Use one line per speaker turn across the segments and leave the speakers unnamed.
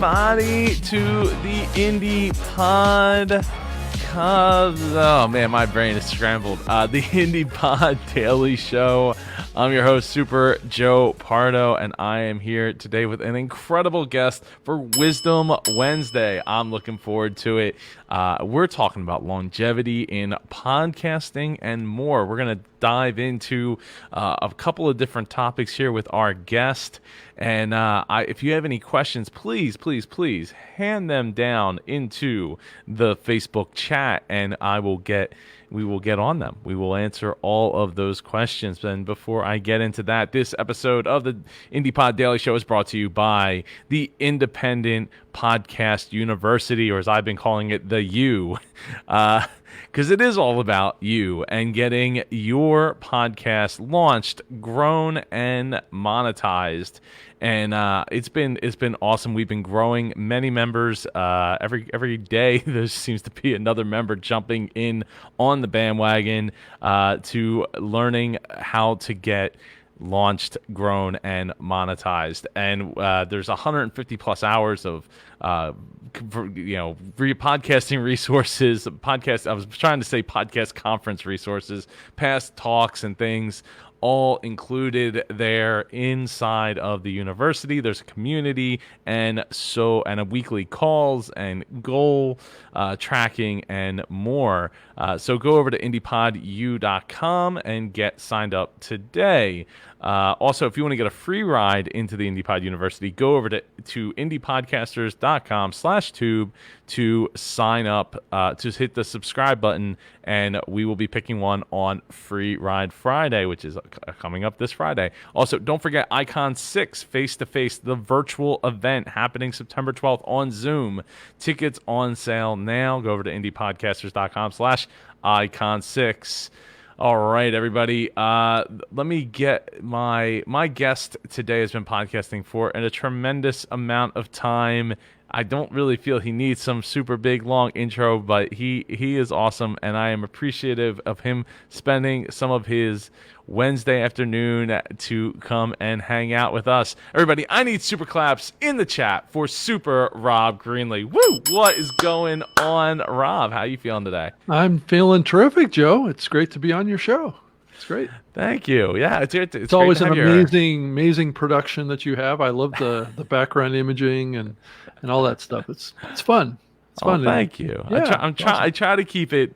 everybody to the Indie Pod. Oh man, my brain is scrambled. The Indie Pod Daily Show. I'm your host, Super Joe Pardo, and I am here today with an incredible guest for Wisdom Wednesday. I'm looking forward to it. We're talking about longevity in podcasting and more. We're going to dive into a couple of different topics here with our guest. And if you have any questions, please hand them down into the Facebook chat, and we will get on them. We will answer all of those questions. And before I get into that, this episode of the Indie Pod Daily Show is brought to you by the Independent Podcast University, or as I've been calling it, the U. Because it is all about you and getting your podcast launched, grown, and monetized. And it's been awesome. We've been growing many members every day. There seems to be another member jumping in on the bandwagon to learning how to get launched, grown, and monetized. And there's 150 plus hours of podcasting resources, I was trying to say podcast conference resources, past talks and things, all included there inside of the university. There's a community and a weekly calls and goal tracking and more. So go over to indiepodu.com and get signed up today. Also, if you want to get a free ride into the IndiePod University, go over to indiepodcasters.com/tube to sign up, to hit the subscribe button, and we will be picking one on Free Ride Friday, which is coming up this Friday. Also, don't forget Icon 6 Face-to-Face, the virtual event happening September 12th on Zoom. Tickets on sale now. Go over to indiepodcasters.com/Icon 6. All right, everybody. Let me get my guest today has been podcasting for a tremendous amount of time. I don't really feel he needs some super big, long intro, but he is awesome, and I am appreciative of him spending some of his Wednesday afternoon to come and hang out with us. Everybody, I need super claps in the chat for Super Rob Greenlee. Woo! What is going on, Rob? How are you feeling today?
I'm feeling terrific, Joe. It's great to be on your show. It's great.
Thank you. Yeah, it's
always an amazing production that you have. I love the background imaging and all that stuff. It's fun. It's fun.
Thank you.
Yeah,
I try to keep it,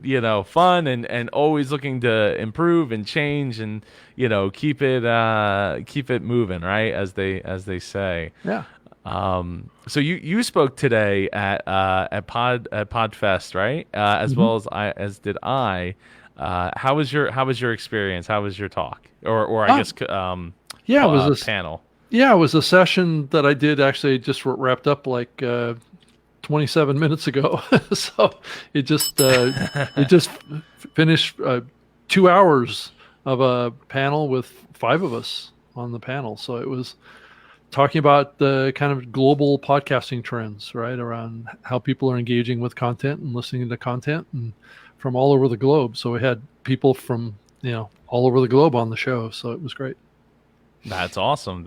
fun and always looking to improve and change and, keep it moving, right? As they say.
Yeah.
So you spoke today at Podfest, right? As well as did I. How was your experience? How was your talk? Or I guess it was a panel.
Yeah, it was a session that I did actually just wrapped up like 27 minutes ago. So it just finished 2 hours of a panel with 5 of us on the panel. So it was talking about the kind of global podcasting trends, right, around how people are engaging with content and listening to content and from all over the globe. So we had people from all over the globe on the show. So it was great.
That's awesome.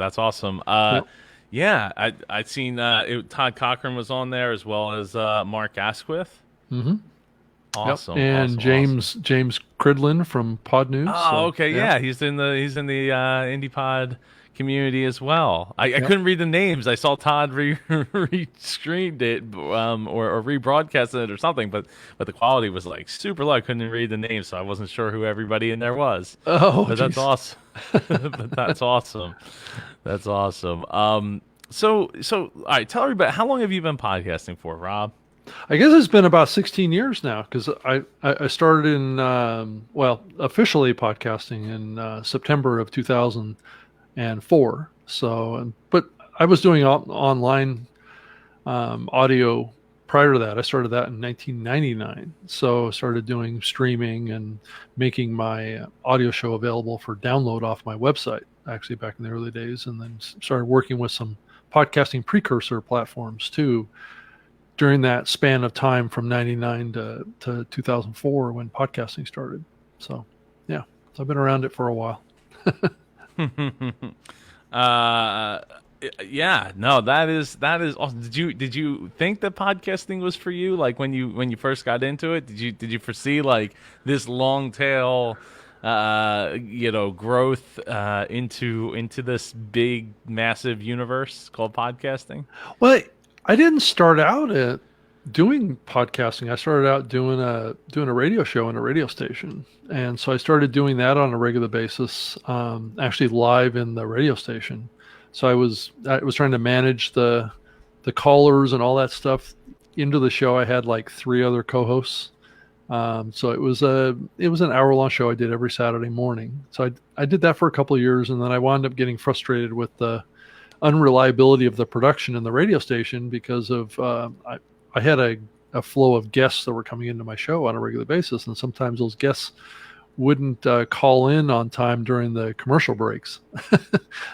Yeah, I'd seen Todd Cochran was on there as well as Mark Asquith.
Mm-hmm.
Awesome.
Yep. And
awesome.
James Cridlin from Pod News.
Oh, okay, yeah. He's in the Indie Pod community as well. I couldn't read the names. I saw Todd re-screened it or rebroadcasted it or something, but the quality was like super low. I couldn't read the names, so I wasn't sure who everybody in there was.
Oh,
but that's awesome. That's awesome. That's awesome. So all right, tell everybody, how long have you been podcasting for, Rob?
I guess it's been about 16 years now, because I started in officially podcasting in September of 2004. So, but I was doing online audio prior to that. I started that in 1999. So I started doing streaming and making my audio show available for download off my website, actually back in the early days, and then started working with some podcasting precursor platforms too during that span of time from 99 to 2004 when podcasting started. So so I've been around it for a while.
Yeah, no, that is awesome. Did you think that podcasting was for you? Like when you first got into it, did you foresee like this long tail, growth into this big massive universe called podcasting?
Well, I didn't start out at doing podcasting. I started out doing a radio show in a radio station, and so I started doing that on a regular basis, actually live in the radio station. So I was trying to manage the callers and all that stuff into the show. I had like three other co-hosts. So it was an hour-long show I did every Saturday morning. So I did that for a couple of years, and then I wound up getting frustrated with the unreliability of the production in the radio station because of I had a flow of guests that were coming into my show on a regular basis, and sometimes those guests wouldn't call in on time during the commercial breaks.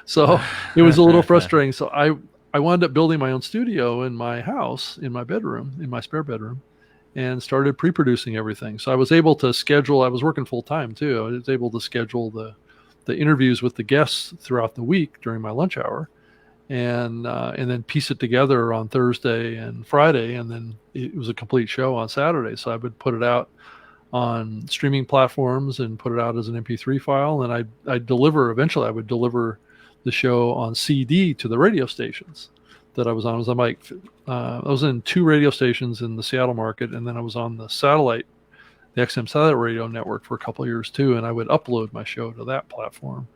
So it was a little frustrating. So I wound up building my own studio in my house, in my bedroom, in my spare bedroom, and started pre-producing everything. So I was able to schedule. I was working full time too. I was able to schedule the interviews with the guests throughout the week during my lunch hour, and then piece it together on Thursday and Friday, and then it was a complete show on Saturday. So I would put it out on streaming platforms and put it out as an MP3 file, and eventually I would deliver the show on CD to the radio stations that I was on. I was in two radio stations in the Seattle market, and then I was on the XM satellite radio network for a couple of years too, and I would upload my show to that platform.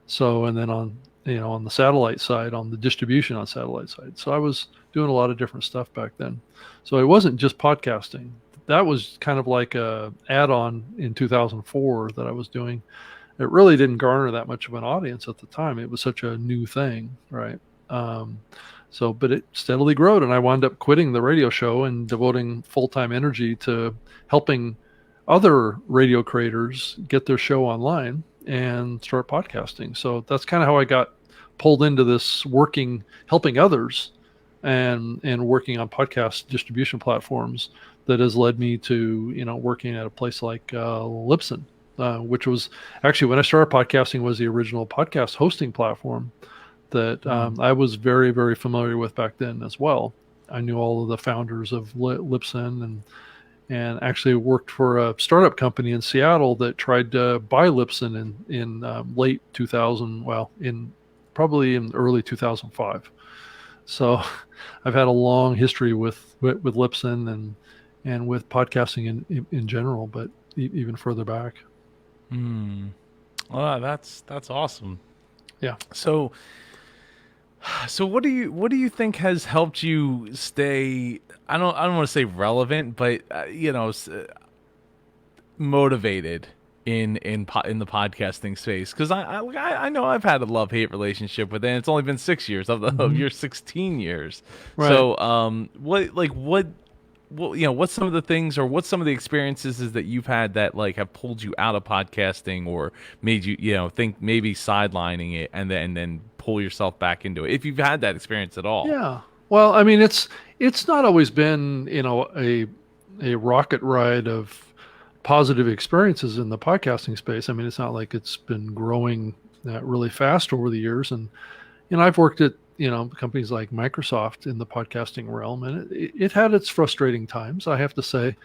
So, and then on the satellite side, on the distribution on satellite side. So I was doing a lot of different stuff back then. So it wasn't just podcasting. That was kind of like a add-on in 2004 that I was doing. It really didn't garner that much of an audience at the time. It was such a new thing, right? But it steadily grew, and I wound up quitting the radio show and devoting full-time energy to helping other radio creators get their show online and start podcasting. So that's kind of how I got pulled into this helping others and working on podcast distribution platforms that has led me to, working at a place like Libsyn, which was actually, when I started podcasting, was the original podcast hosting platform that I was very, very familiar with back then as well. I knew all of the founders of Libsyn and actually worked for a startup company in Seattle that tried to buy Libsyn in late 2000, probably in early 2005. So I've had a long history with Libsyn and with podcasting in general, but even further back.
Well, that's awesome.
Yeah.
So what do you think has helped you stay? I don't want to say relevant, but motivated in the podcasting space, because I know I've had a love-hate relationship with it, and it's only been 6 years of your 16 years.
Right.
So what's some of the things, or what's some of the experiences that you've had that like have pulled you out of podcasting or made you think maybe sidelining it and then pull yourself back into it, if you've had that experience at all?
Yeah. Well, I mean, it's not always been, a rocket ride of positive experiences in the podcasting space. I mean, it's not like it's been growing really fast over the years. And, I've worked at, companies like Microsoft in the podcasting realm, and it had its frustrating times. I have to say,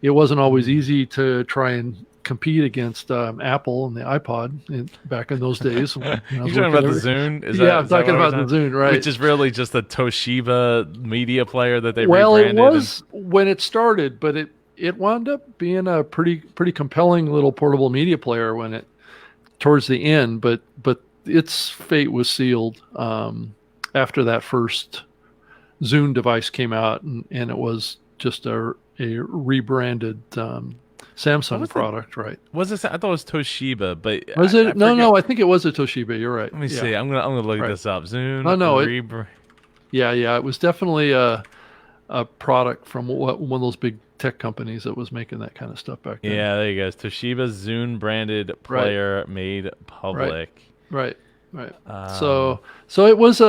it wasn't always easy to try and compete against Apple and the iPod back in those days.
You're talking about the Zune?
I'm talking about the Zune, right?
Which is really just a Toshiba media player that they
rebranded.
Well, it
was when it started, but it wound up being a pretty compelling little portable media player towards the end. But its fate was sealed after that first Zune device came out, and it was just a rebranded Samsung product, right?
Was it? I thought it was Toshiba, but
was it? No, I think it was a Toshiba. You're right.
Let me see. I'm gonna look this up. Zune.
No. Yeah. It was definitely a product from one of those big tech companies that was making that kind of stuff back then.
Yeah, there you go. Toshiba Zune branded player made public.
Right. So it was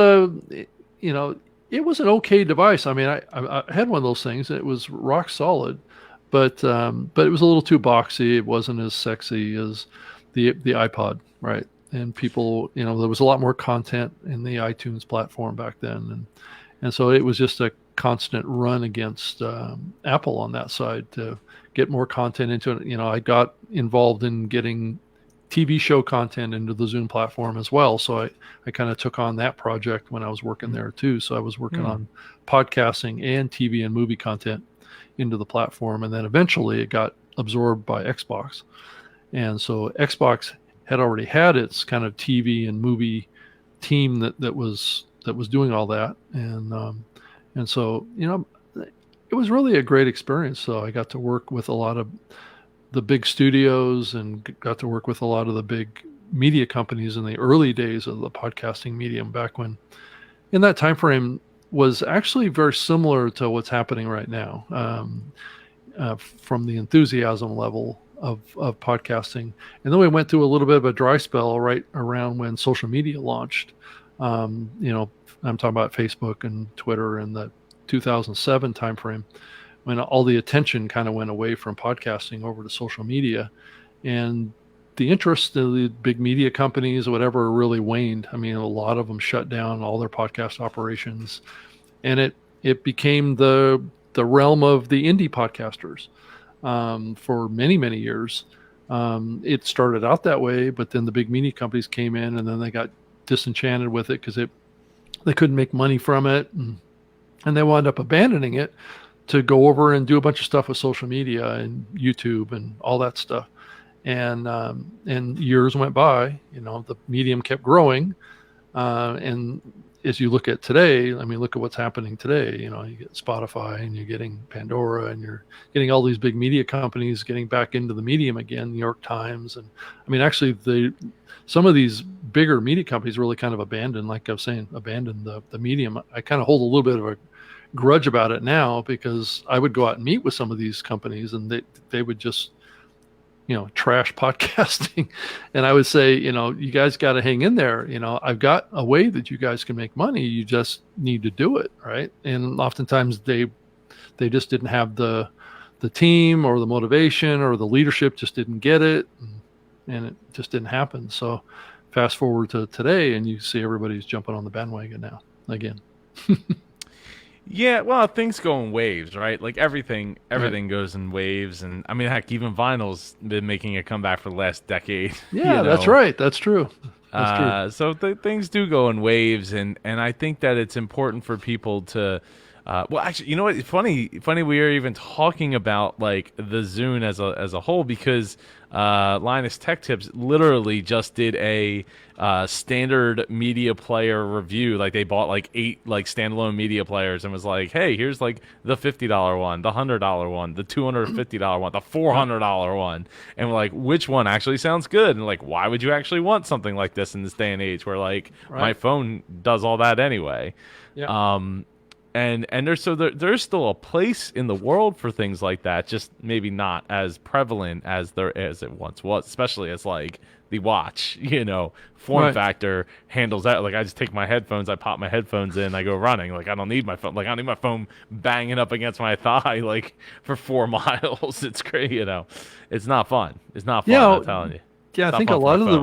it was an okay device. I mean, I had one of those things. It was rock solid, but it was a little too boxy. It wasn't as sexy as the iPod, right? and people, there was a lot more content in the iTunes platform back then, and so it was just a constant run against Apple on that side to get more content into it. I got involved in getting TV show content into the Zune platform as well. So I kind of took on that project when I was working there too. So I was working on podcasting and TV and movie content into the platform. And then eventually it got absorbed by Xbox. And so Xbox had already had its kind of TV and movie team that was doing all that. And so, it was really a great experience. So I got to work with a lot of the big studios and got to work with a lot of the big media companies in the early days of the podcasting medium, back when in that time frame was actually very similar to what's happening right now, from the enthusiasm level of podcasting. And then we went through a little bit of a dry spell right around when social media launched. I'm talking about Facebook and Twitter in the 2007 timeframe, when all the attention kind of went away from podcasting over to social media, and the interest of the big media companies or whatever really waned. I mean, a lot of them shut down all their podcast operations, and it became the realm of the indie podcasters for many, many years. It started out that way, but then the big media companies came in, and then they got disenchanted with it because they couldn't make money from it, and they wound up abandoning it to go over and do a bunch of stuff with social media and YouTube and all that stuff. And years went by, the medium kept growing. And as you look at today, I mean, look at what's happening today. You get Spotify, and you're getting Pandora, and you're getting all these big media companies getting back into the medium again, New York Times. And I mean, actually some of these bigger media companies really kind of abandoned the medium. I kind of hold a little bit of a grudge about it now, because I would go out and meet with some of these companies, and they would just trash podcasting, and I would say, you guys got to hang in there. I've got a way that you guys can make money, you just need to do it right. And oftentimes they just didn't have the team or the motivation, or the leadership just didn't get it, and it just didn't happen. So fast forward to today, and you see everybody's jumping on the bandwagon now again.
Yeah, well, things go in waves, right? Like everything goes in waves, and I mean, heck, even vinyl's been making a comeback for the last decade.
Yeah, that's right. That's true. That's
true. So things do go in waves, and I think that it's important for people to. Well, actually, you know what? It's funny. We are even talking about like the Zune as a whole, because Linus Tech Tips literally just did a standard media player review. Like they bought like 8 like standalone media players and was like, hey, here's like the $50 one, the $100 one, the $250 one, the $400 one, and we're like, which one actually sounds good? And like, why would you actually want something like this in this day and age where like my phone does all that anyway?
Yeah.
And there's still a place in the world for things like that, just maybe not as prevalent as it once was, especially as like the watch, form factor handles that. Like I just take my headphones, I pop my headphones in, I go running. Like I don't need my phone. Like I don't need my phone banging up against my thigh like for 4 miles. It's great, It's not fun. It's not fun. I'm telling you.
Yeah, I think a lot of the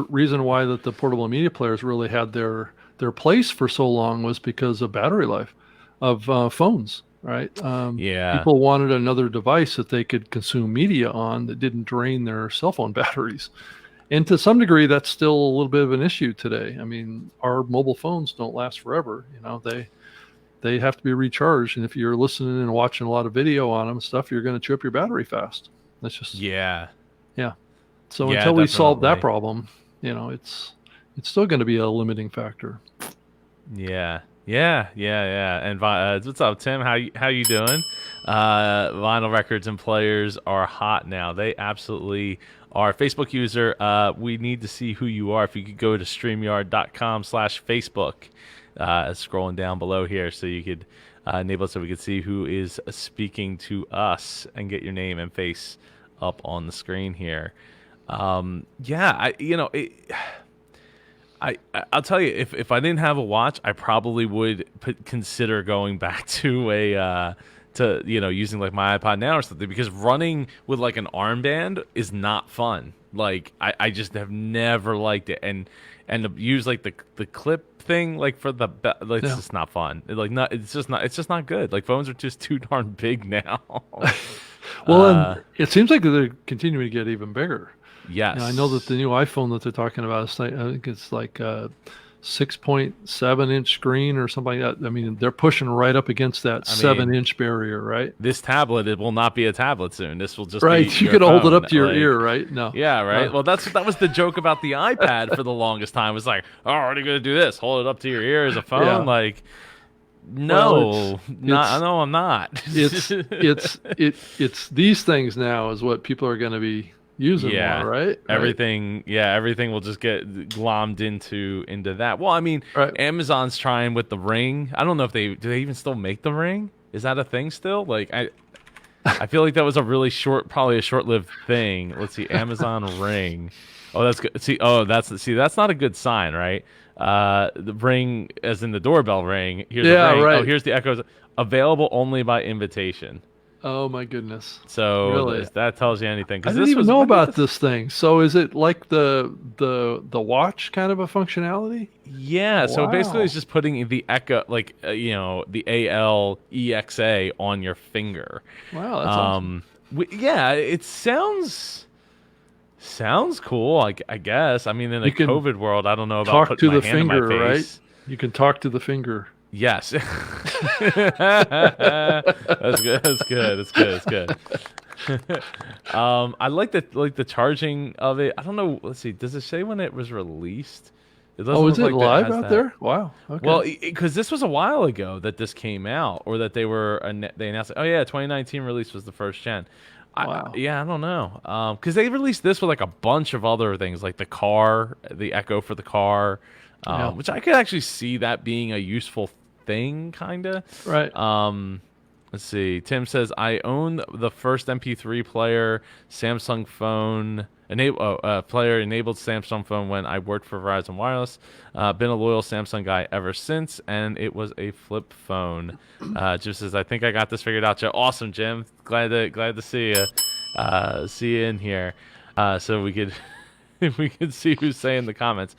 reason why that the portable media players really had their place for so long was because of battery life of phones, right? People wanted another device that they could consume media on that didn't drain their cell phone batteries. And to some degree, that's still a little bit of an issue today. I mean, our mobile phones don't last forever. They have to be recharged. And if you're listening and watching a lot of video on them and stuff, you're going to chew up your battery fast. That's just... Yeah. So until we solve that problem, it's still going to be a limiting factor.
Yeah. And what's up, Tim? How you doing? Vinyl records and players are hot now. They absolutely are. Facebook user, we need to see who you are. If you could go to StreamYard.com/Facebook, scrolling down below here, so you could enable it so we could see who is speaking to us and get your name and face up on the screen here. I'll tell you, if I didn't have a watch, I probably would consider going back to using like my iPod Now or something, because running with like an armband is not fun. Like I just have never liked it, and to use like the clip thing like for like, it's just not fun. It's just not good. Like phones are just too darn big now.
Well, and it seems like they're continuing to get even bigger.
Yes,
I know that the new iPhone that they're talking about is like, I think it's like 6.7-inch screen or something like that. I mean, they're pushing right up against that 7-inch barrier, right?
This tablet, it will not be a tablet soon. This will just
right.
be
You
your
could hold it
phone.
up to your ear, right? No.
Yeah, right. Well, that was the joke about the iPad for the longest time. It was like, oh, are you gonna do this? Hold it up to your ear as a phone?
Yeah.
Like, no,
no,
I'm not.
It's these things now is what people are going to be using more, right?
Everything will just get glommed into that. Well, I mean, Amazon's trying with the Ring. I don't know if do they even still make the Ring? Is that a thing still? Like I feel like that was probably a short-lived thing. Let's see, Amazon Ring. Oh, that's good. That's not a good sign, right? The Ring, as in the doorbell ring. Here's the Ring.
Right.
Oh, here's the Echoes. Available only by invitation.
Oh my goodness!
So
really?
That tells you anything?
I didn't even know about this thing. So is it like the watch kind of a functionality?
Yeah.
Wow.
So basically, it's just putting the Echo, like the ALEXA on your finger.
Wow, that's awesome.
It sounds cool. I guess. I mean, in a COVID world, I don't know about putting my hand in my face. Right?
You can talk to the finger.
Yes. That's good. It's good. I like the charging of it. I don't know. Let's see. Does it say when it was released?
Is it live out there? Wow. Okay.
Well, because this was a while ago that this came out, or that they announced it. Oh yeah, 2019 release was the first gen.
Wow.
I don't know. Because they released this with like a bunch of other things, like the Echo for the car, which I could actually see that being a useful thing, kind of.
Right.
Let's see. Tim says, I own the first MP3 player Samsung phone player enabled Samsung phone when I worked for Verizon Wireless. Been a loyal Samsung guy ever since, and it was a flip phone. Jim says, I think I got this figured out, Joe. Awesome, Jim. Glad to see you. See you in here, so we could we could see who's saying the comments.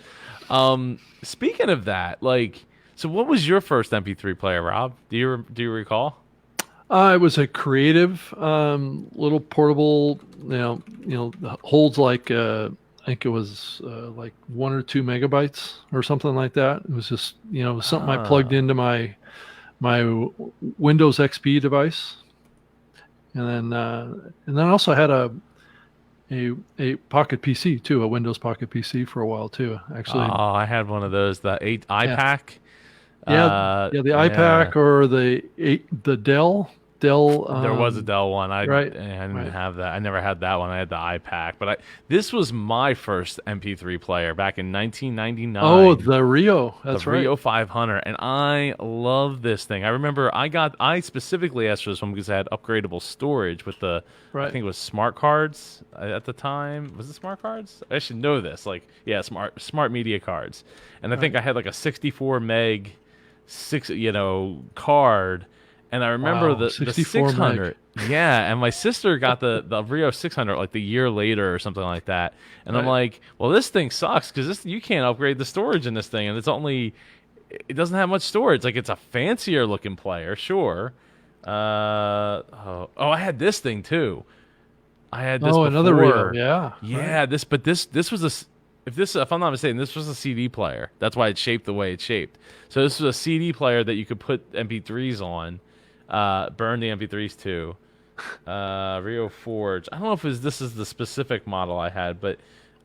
Speaking of that, so what was your first MP3 player, Rob? Do you recall?
It was a creative, little portable, holds like, I think it was like 1 or 2 megabytes or something like that. It was just, something I plugged into my Windows XP device. And then I also had a Pocket PC too, a Windows Pocket PC for a while too, actually.
Oh, I had one of those, the iPac.
Yeah, the iPac or the Dell.
There was a Dell one. I didn't have that. I never had that one. I had the iPac. But this was my first MP3 player back in 1999.
Oh, the Rio. That's right.
The Rio 500. And I love this thing. I remember I specifically asked for this one because I had upgradable storage with I think it was smart cards at the time. Was it smart cards? I should know this. Smart media cards. And I think I had like a 64 meg card. And I remember the 600. Meg. Yeah, and my sister got the Rio 600 like the year later or something like that. And I'm like, well, this thing sucks because you can't upgrade the storage in this thing, and it doesn't have much storage. Like, it's a fancier looking player, sure. I had this thing too. I had this before.
Another Rio. Yeah.
Yeah, right. This was if I'm not mistaken, this was a CD player. That's why it's shaped the way it's shaped. So this was a CD player that you could put MP3s on. Burn the MP3s too. Rio Forge. I don't know if this is the specific model I had, but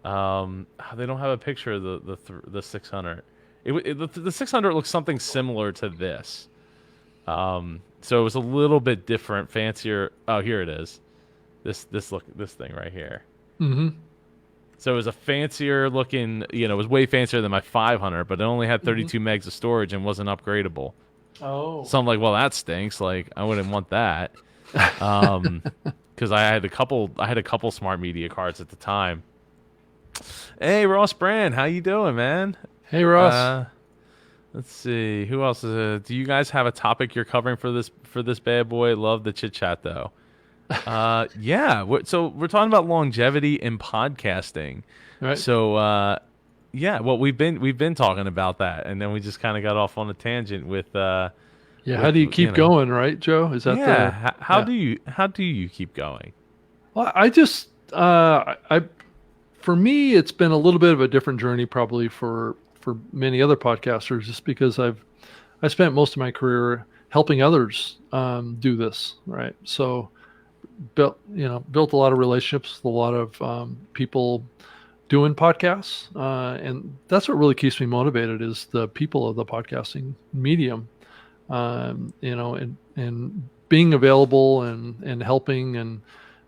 they don't have a picture of the 600. The 600 looks something similar to this. So it was a little bit different, fancier. Oh, here it is. This thing right here.
Mm-hmm.
So it was a fancier looking. It was way fancier than my 500, but it only had 32 megs of storage and wasn't upgradable.
Oh.
So I'm like, well, that stinks. Like, I wouldn't want that. Because I had a couple smart media cards at the time. Hey, Ross Brand, how you doing, man?
Hey, Ross.
Let's see, who else is? Do you guys have a topic you're covering for this bad boy? Love the chit chat though. Yeah. So we're talking about longevity in podcasting.
Right?
So yeah, well we've been talking about that, and then we just kind of got off on a tangent
Yeah. How
with
do you keep going, right, Joe? Is that the
yeah.
yeah?
How do you keep going?
Well, I just I for me, it's been a little bit of a different journey, probably for many other podcasters, just because I spent most of my career helping others do this, right? So built a lot of relationships with a lot of people doing podcasts, and that's what really keeps me motivated is the people of the podcasting medium, and being available and helping and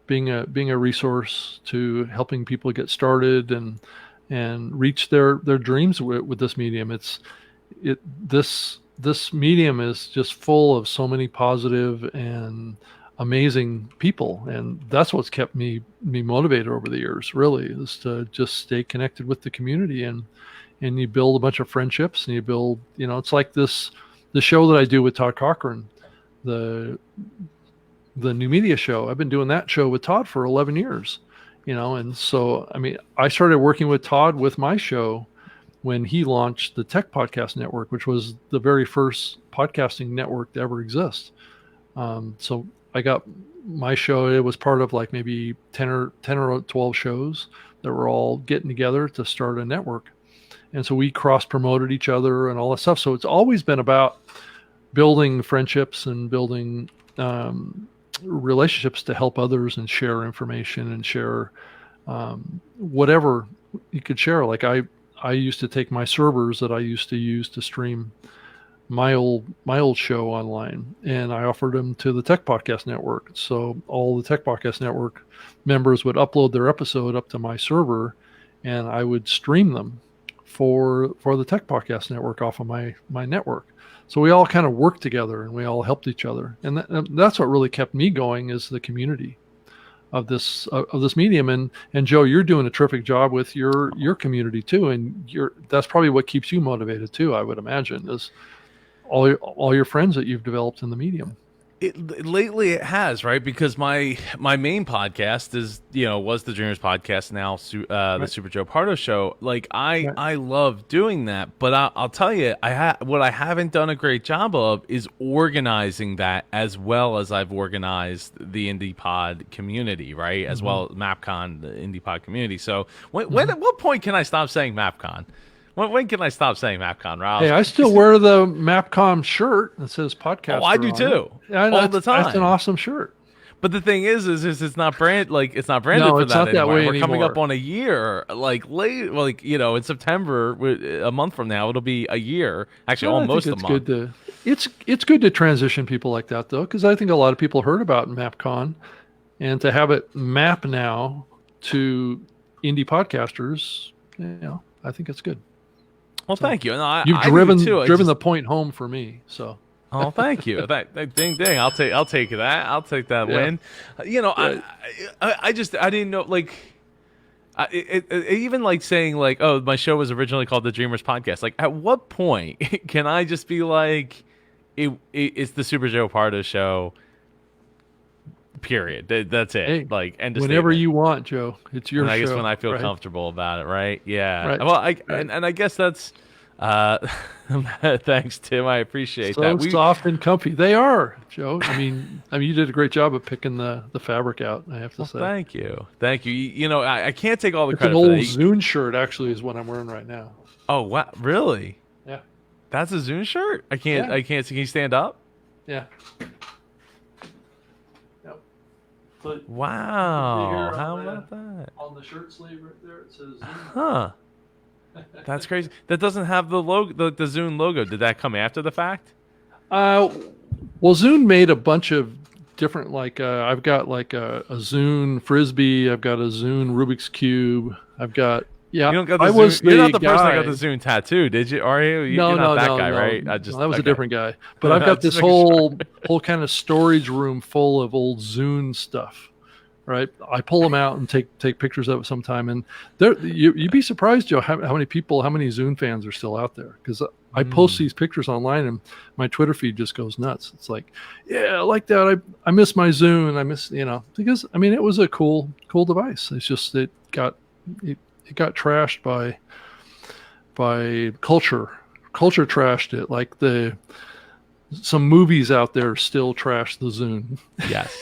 being a resource to helping people get started and reach their dreams with this medium. It this medium is just full of so many positive and amazing people, and that's what's kept me motivated over the years, really, is to just stay connected with the community, and you build a bunch of friendships, and you build, it's like the show that I do with Todd Cochran, the new media show. I've been doing that show with Todd for 11 years, and so, I mean, I started working with Todd with my show when he launched the Tech Podcast Network, which was the very first podcasting network to ever exist. So I got my show. It was part of like maybe 10 or 12 shows that were all getting together to start a network. And so we cross promoted each other and all that stuff. So it's always been about building friendships and building relationships to help others and share information and share whatever you could share. Like I used to take my servers that I used to use to stream my old show online, and I offered them to the Tech Podcast Network. So all the Tech Podcast Network members would upload their episode up to my server, and I would stream them for the Tech Podcast Network off of my network. So we all kind of worked together and we all helped each other, and that's what really kept me going, is the community of this medium. And Joe, you're doing a terrific job with your community too, and that's probably what keeps you motivated too, I would imagine, is all your friends that you've developed in the medium.
Lately it has, right? Because my main podcast is, was the Dreamers Podcast, now the Super Joe Pardo Show. Like I love doing that, but I'll tell you, what I haven't done a great job of is organizing that as well as I've organized the Indie Pod community, right? As well as MapCon, the Indie Pod community. So when at what point can I stop saying MapCon? When can I stop saying MapCon, Rob?
Hey, I still wear the MapCom shirt that says podcast.
Oh, I do too.
All the time. That's an awesome shirt.
But the thing is it's not branded no, for
it's
that
not
anymore.
That way
We're
anymore.
coming up on a year, in September, a month from now, it'll be a year. Actually, almost a month.
It's good to transition people like that, though, because I think a lot of people heard about MapCon, and to have it map now to indie podcasters, I think it's good.
Well, thank you. No,
you've driven the point home for me. So.
Oh, thank you. Ding. I'll take that. I'll take that win. I didn't know, like, even like saying like, oh, my show was originally called the Dreamers Podcast. Like, at what point can I just be like, it's the Super Joe Pardo Show? Period. That's it.
Hey,
like, end of
whenever
statement.
You want, Joe. It's your show.
I guess when I feel comfortable about it, right? Yeah. Right. Well, and I guess that's. Thanks, Tim. I appreciate that.
Soft and comfy. They are, Joe. I mean, you did a great job of picking the fabric out, I have to say.
Thank you. I can't take all the
it's
credit.
An old Zune shirt, actually, is what I'm wearing right now.
Oh, wow. Really?
Yeah.
That's a Zune shirt? I can't see. Can you stand up?
Yeah. Yep. So
wow. How about that?
On the shirt sleeve right there, it says Zune.
Huh. That's crazy. That doesn't have the logo, the Zune logo. Did that come after the fact?
Well, Zune made a bunch of different, like, I've got like a Zune Frisbee. I've got a Zune Rubik's Cube. I've got,
You don't got the Zune, you're not the person that got the Zune tattoo, did you? Are you? You're not that guy, right?
That was a different guy. But I've got this whole kind of storage room full of old Zune stuff. Right, I pull them out and take pictures of it sometime, and you'd be surprised, Joe, how many Zune fans are still out there. Because I post these pictures online, and my Twitter feed just goes nuts. It's like, yeah, I like that. I miss my Zune. I miss, because I mean, it was a cool device. It's just it got trashed by culture. Culture trashed it. Like some movies out there still trash the Zune.
Yes.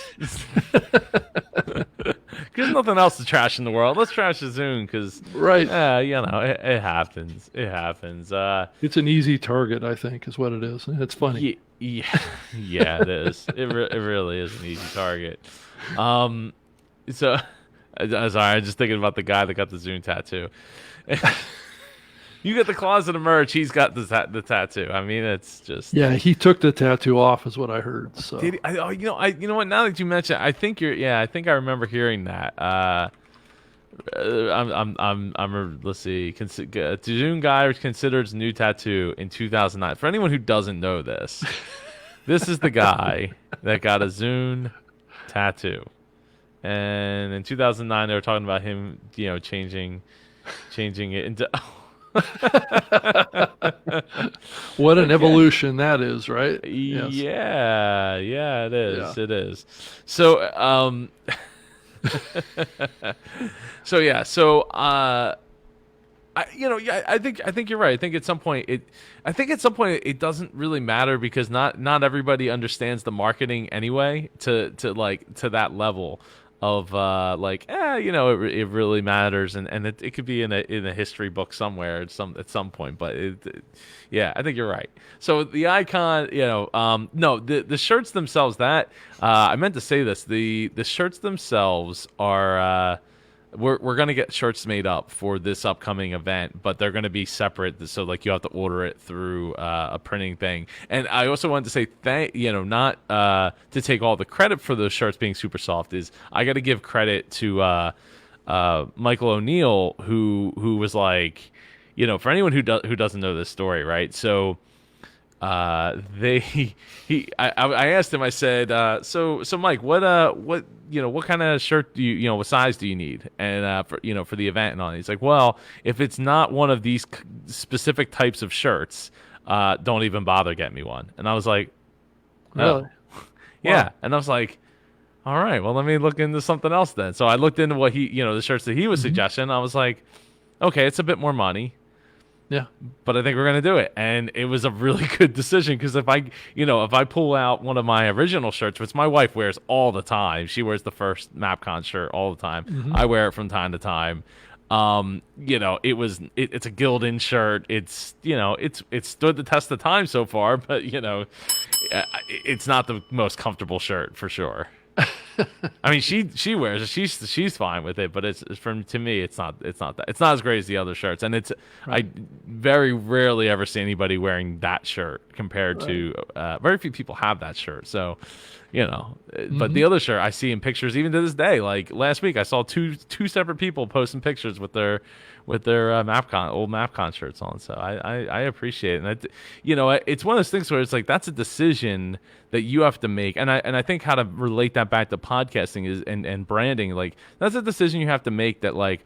There's nothing else to trash in the world. Let's trash the Zune because,
right?
It happens. It happens.
It's an easy target, I think, is what it is. It's funny.
Yeah, it is. It really is an easy target. So, sorry, I'm just thinking about the guy that got the Zune tattoo. You get the Closet of Merch. He's got the tattoo. I mean, it's just.
Yeah, he took the tattoo off, is what I heard. So.
Did he? You know what? Now that you mention, I think I think I remember hearing that. Let's see. Zune guy considers new tattoo in 2009. For anyone who doesn't know this, this is the guy that got a Zune tattoo, and in 2009 they were talking about him, changing it into.
What an evolution that is, right?
Yes. Yeah, it is. Yeah. It is. So, I think you're right. I think at some point it doesn't really matter because not everybody understands the marketing anyway to that level of it really matters and it could be in a history book somewhere at some point, but I think you're right. So the icon, the shirts themselves, that I meant to say this, the shirts themselves are we're going to get shirts made up for this upcoming event, but they're going to be separate. So you have to order it through a printing thing. And I also wanted to say not to take all the credit for those shirts being super soft. Is I got to give credit to Michael O'Neill, who was like, for anyone who doesn't know this story, right? So I asked him, I said, so Mike, what kind of shirt do you what size do you need? And for the event and all. He's like, well, if it's not one of these specific types of shirts, don't even bother getting me one. And I was like,
really?
Yeah.
Wow.
And I was like, all right, well, let me look into something else then. So I looked into what the shirts that he was suggesting. I was like, okay, it's a bit more money.
Yeah,
but I think we're gonna do it, and it was a really good decision because if I pull out one of my original shirts, which my wife wears all the time, she wears the first MapCon shirt all the time. Mm-hmm. I wear it from time to time. It's a Gildan shirt. It's stood the test of time so far, but it's not the most comfortable shirt for sure. I mean, she wears it. She's fine with it, but to me, it's not as great as the other shirts. And right. I very rarely ever see anybody wearing that shirt compared to very few people have that shirt. So, but the other shirt I see in pictures even to this day. Like last week, I saw two separate people posting pictures with their old MapCon shirts on. So I appreciate it. And it's one of those things where it's like that's a decision that you have to make. And I think how to relate that back to podcasting is and branding, like that's a decision you have to make that like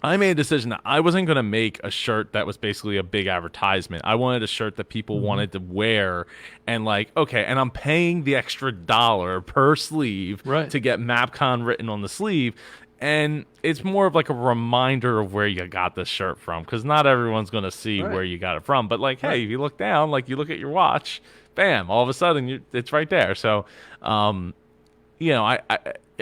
I made a decision that I wasn't going to make a shirt that was basically a big advertisement. I wanted a shirt that people wanted to wear and like, okay, and I'm paying the extra $1 per sleeve to get MapCon written on the sleeve. And it's more of like a reminder of where you got this shirt from because not everyone's going to see where you got it from. But like, hey, if you look down, like you look at your watch, bam, all of a sudden it's right there. So,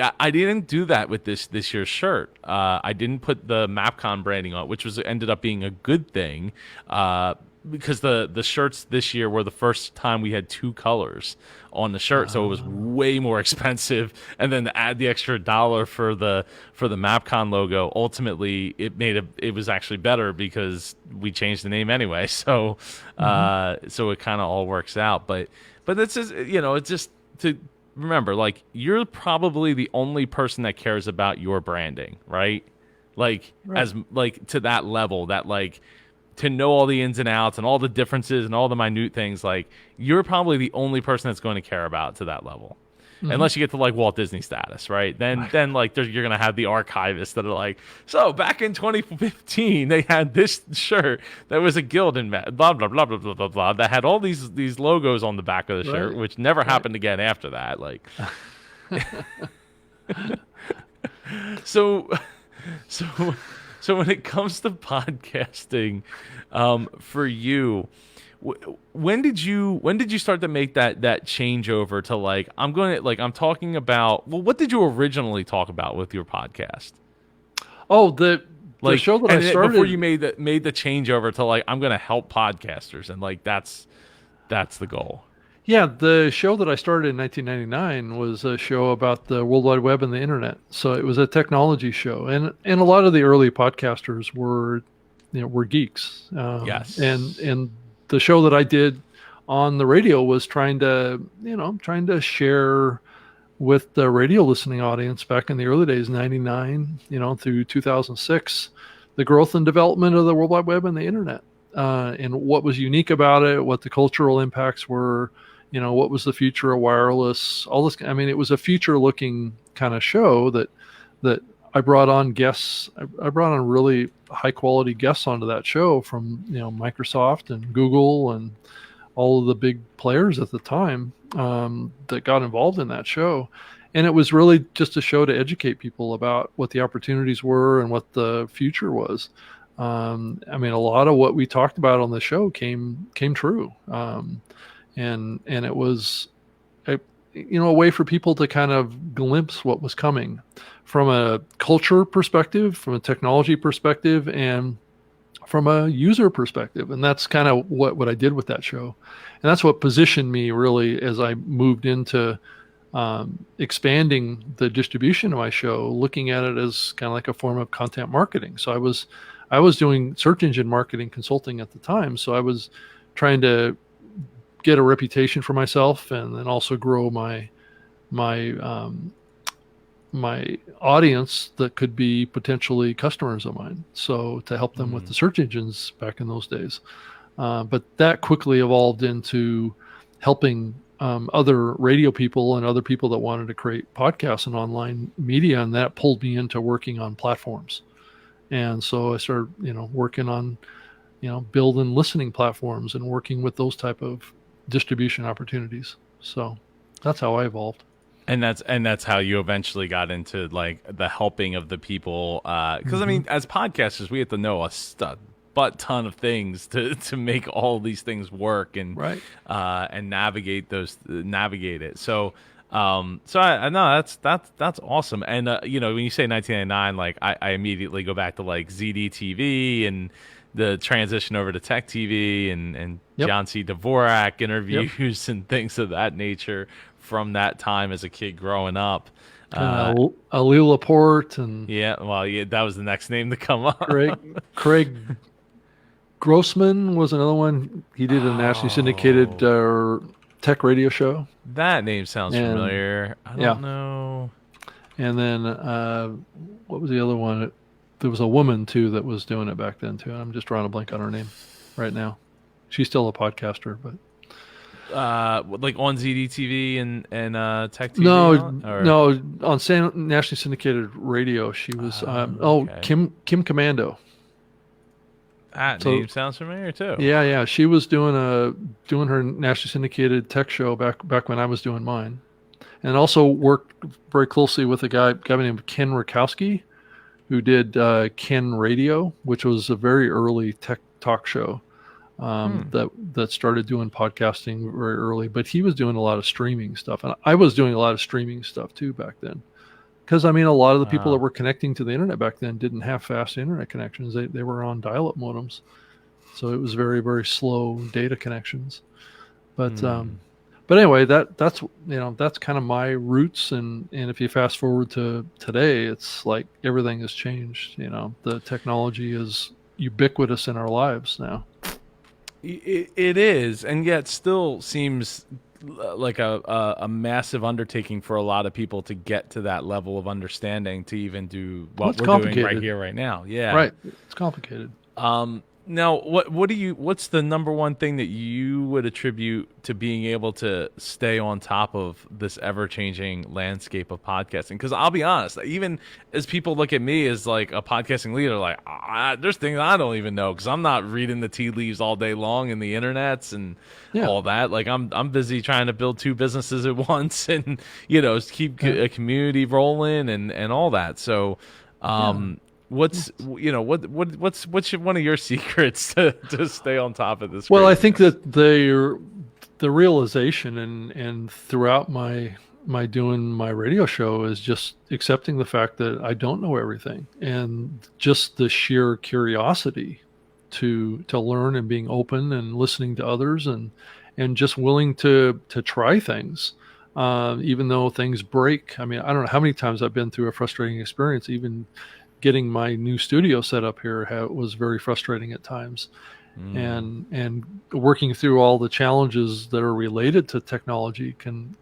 I didn't do that with this year's shirt. I didn't put the MapCon branding on, which ended up being a good thing because the shirts this year were the first time we had two colors on the shirt, so it was way more expensive. And then to add the extra $1 for the MapCon logo, ultimately it was actually better because we changed the name anyway. So so it kind of all works out. But this is it's just to remember, like you're probably the only person that cares about your branding, right? As like to that level that like to know all the ins and outs and all the differences and all the minute things, like you're probably the only person that's going to care about to that level. unless you get to like Walt Disney status, right? Then like you're gonna have the archivists that are like, so back in 2015 they had this shirt that was a Gildan blah blah blah blah blah blah blah that had all these logos on the back of the shirt, which never happened again after that. Like, so when it comes to podcasting, for you, when did you start to make that changeover to like, I'm talking about, well, what did you originally talk about with your podcast?
Oh, the show that I started
before you made the changeover to like, I'm going to help podcasters, and like that's the goal.
Yeah, the show that I started in 1999 was a show about the World Wide Web and the internet. So it was a technology show, and a lot of the early podcasters were geeks.
Yes,
and the show that I did on the radio was trying to share with the radio listening audience back in the early days, 99, through 2006, the growth and development of the World Wide Web and the internet, and what was unique about it, what the cultural impacts were, what was the future of wireless, all this. I mean, it was a future looking kind of show that I brought on guests. I brought on really high quality guests onto that show from Microsoft and Google and all of the big players at the time that got involved in that show. And it was really just a show to educate people about what the opportunities were and what the future was. I mean, a lot of what we talked about on the show came true. And it was a way for people to kind of glimpse what was coming from a culture perspective, from a technology perspective, and from a user perspective. And that's kind of what I did with that show. And that's what positioned me really as I moved into expanding the distribution of my show, looking at it as kind of like a form of content marketing. So I was doing search engine marketing consulting at the time. So I was trying to get a reputation for myself, and then also grow my audience that could be potentially customers of mine. So to help them with the search engines back in those days. But that quickly evolved into helping other radio people and other people that wanted to create podcasts and online media. And that pulled me into working on platforms. And so I started, working on, building listening platforms and working with those type of distribution opportunities. So that's how I evolved.
And that's how you eventually got into like the helping of the people. Because I mean, as podcasters, we have to know a butt ton of things to make all these things work and and navigate it. So I know that's awesome. And when you say 1999, like I immediately go back to like ZDTV and the transition over to Tech TV and John C. Dvorak interviews and things of that nature from that time as a kid growing up.
Ali Laporte and
that was the next name to come up.
Craig Grossman was another one. He did a nationally syndicated tech radio show.
That name sounds familiar. I don't know.
And then what was the other one? There was a woman too that was doing it back then too. I'm just drawing a blank on her name right now. She's still a podcaster, but
like on ZDTV and Tech TV.
No, on nationally syndicated radio. She was Kim Commando.
That name sounds familiar too.
Yeah. She was doing her nationally syndicated tech show back when I was doing mine, and also worked very closely with a guy named Ken Rakowski, who did Ken Radio, which was a very early tech talk show that started doing podcasting very early. But he was doing a lot of streaming stuff, and I was doing a lot of streaming stuff too back then. Because I mean, a lot of the people that were connecting to the internet back then didn't have fast internet connections. They were on dial-up modems, so it was very, very slow data connections. But anyway, that's kind of my roots. And if you fast forward to today, it's like everything has changed. The technology is ubiquitous in our lives now.
It is, and yet still seems like a massive undertaking for a lot of people to get to that level of understanding to even do what we're doing right here, right now. Yeah,
right. It's complicated.
Now, what's the number one thing that you would attribute to being able to stay on top of this ever-changing landscape of podcasting? Because I'll be honest, even as people look at me as like a podcasting leader, like there's things I don't even know because I'm not reading the tea leaves all day long in the internets and
Yeah.
all that. Like I'm busy trying to build two businesses at once and keep a community rolling and all that. So. What's what's one of your secrets to stay on top of this?
Well, I
craziness?
think that the realization and throughout my doing my radio show is just accepting the fact that I don't know everything, and just the sheer curiosity to learn and being open and listening to others and just willing to try things. Even though things break. I mean, I don't know how many times I've been through a frustrating experience. Even getting my new studio set up here was very frustrating at times, and working through all the challenges that are related to technology can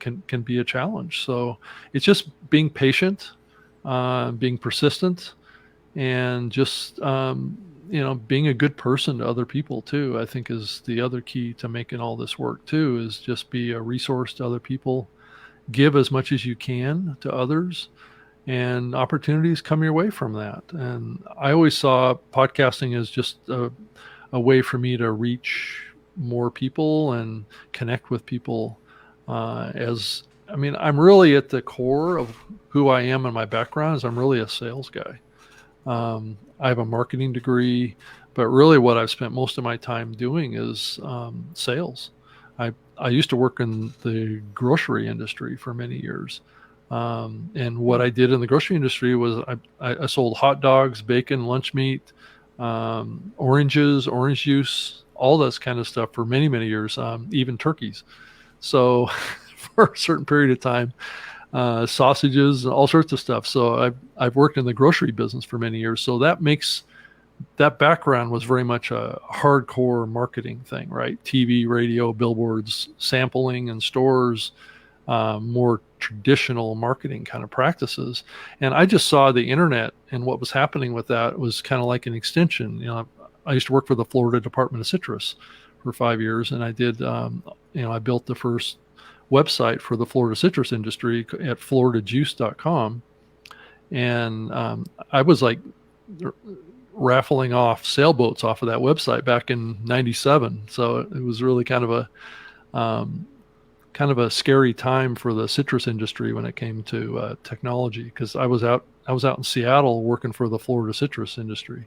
be a challenge. So it's just being patient, being persistent, and just being a good person to other people too. I think is the other key to making all this work too. Is just be a resource to other people, give as much as you can to others, and opportunities come your way from that. And I always saw podcasting as just a way for me to reach more people and connect with people. I'm really at the core of who I am and my background is I'm really a sales guy. I have a marketing degree, but really what I've spent most of my time doing is sales. I used to work in the grocery industry for many years. And what I did in the grocery industry was I sold hot dogs, bacon, lunch meat, oranges, orange juice, all this kind of stuff for many, many years, even turkeys. So for a certain period of time, sausages, all sorts of stuff. So I've worked in the grocery business for many years. So that background was very much a hardcore marketing thing, right? TV, radio, billboards, sampling in stores, more traditional marketing kind of practices. And I just saw the internet and what was happening with that was kind of like an extension. I used to work for the Florida Department of Citrus for 5 years, and I did, I built the first website for the Florida citrus industry at floridajuice.com. And I was like raffling off sailboats off of that website back in '97. So it was really kind of a scary time for the citrus industry when it came to technology, because I was out in Seattle working for the Florida citrus industry,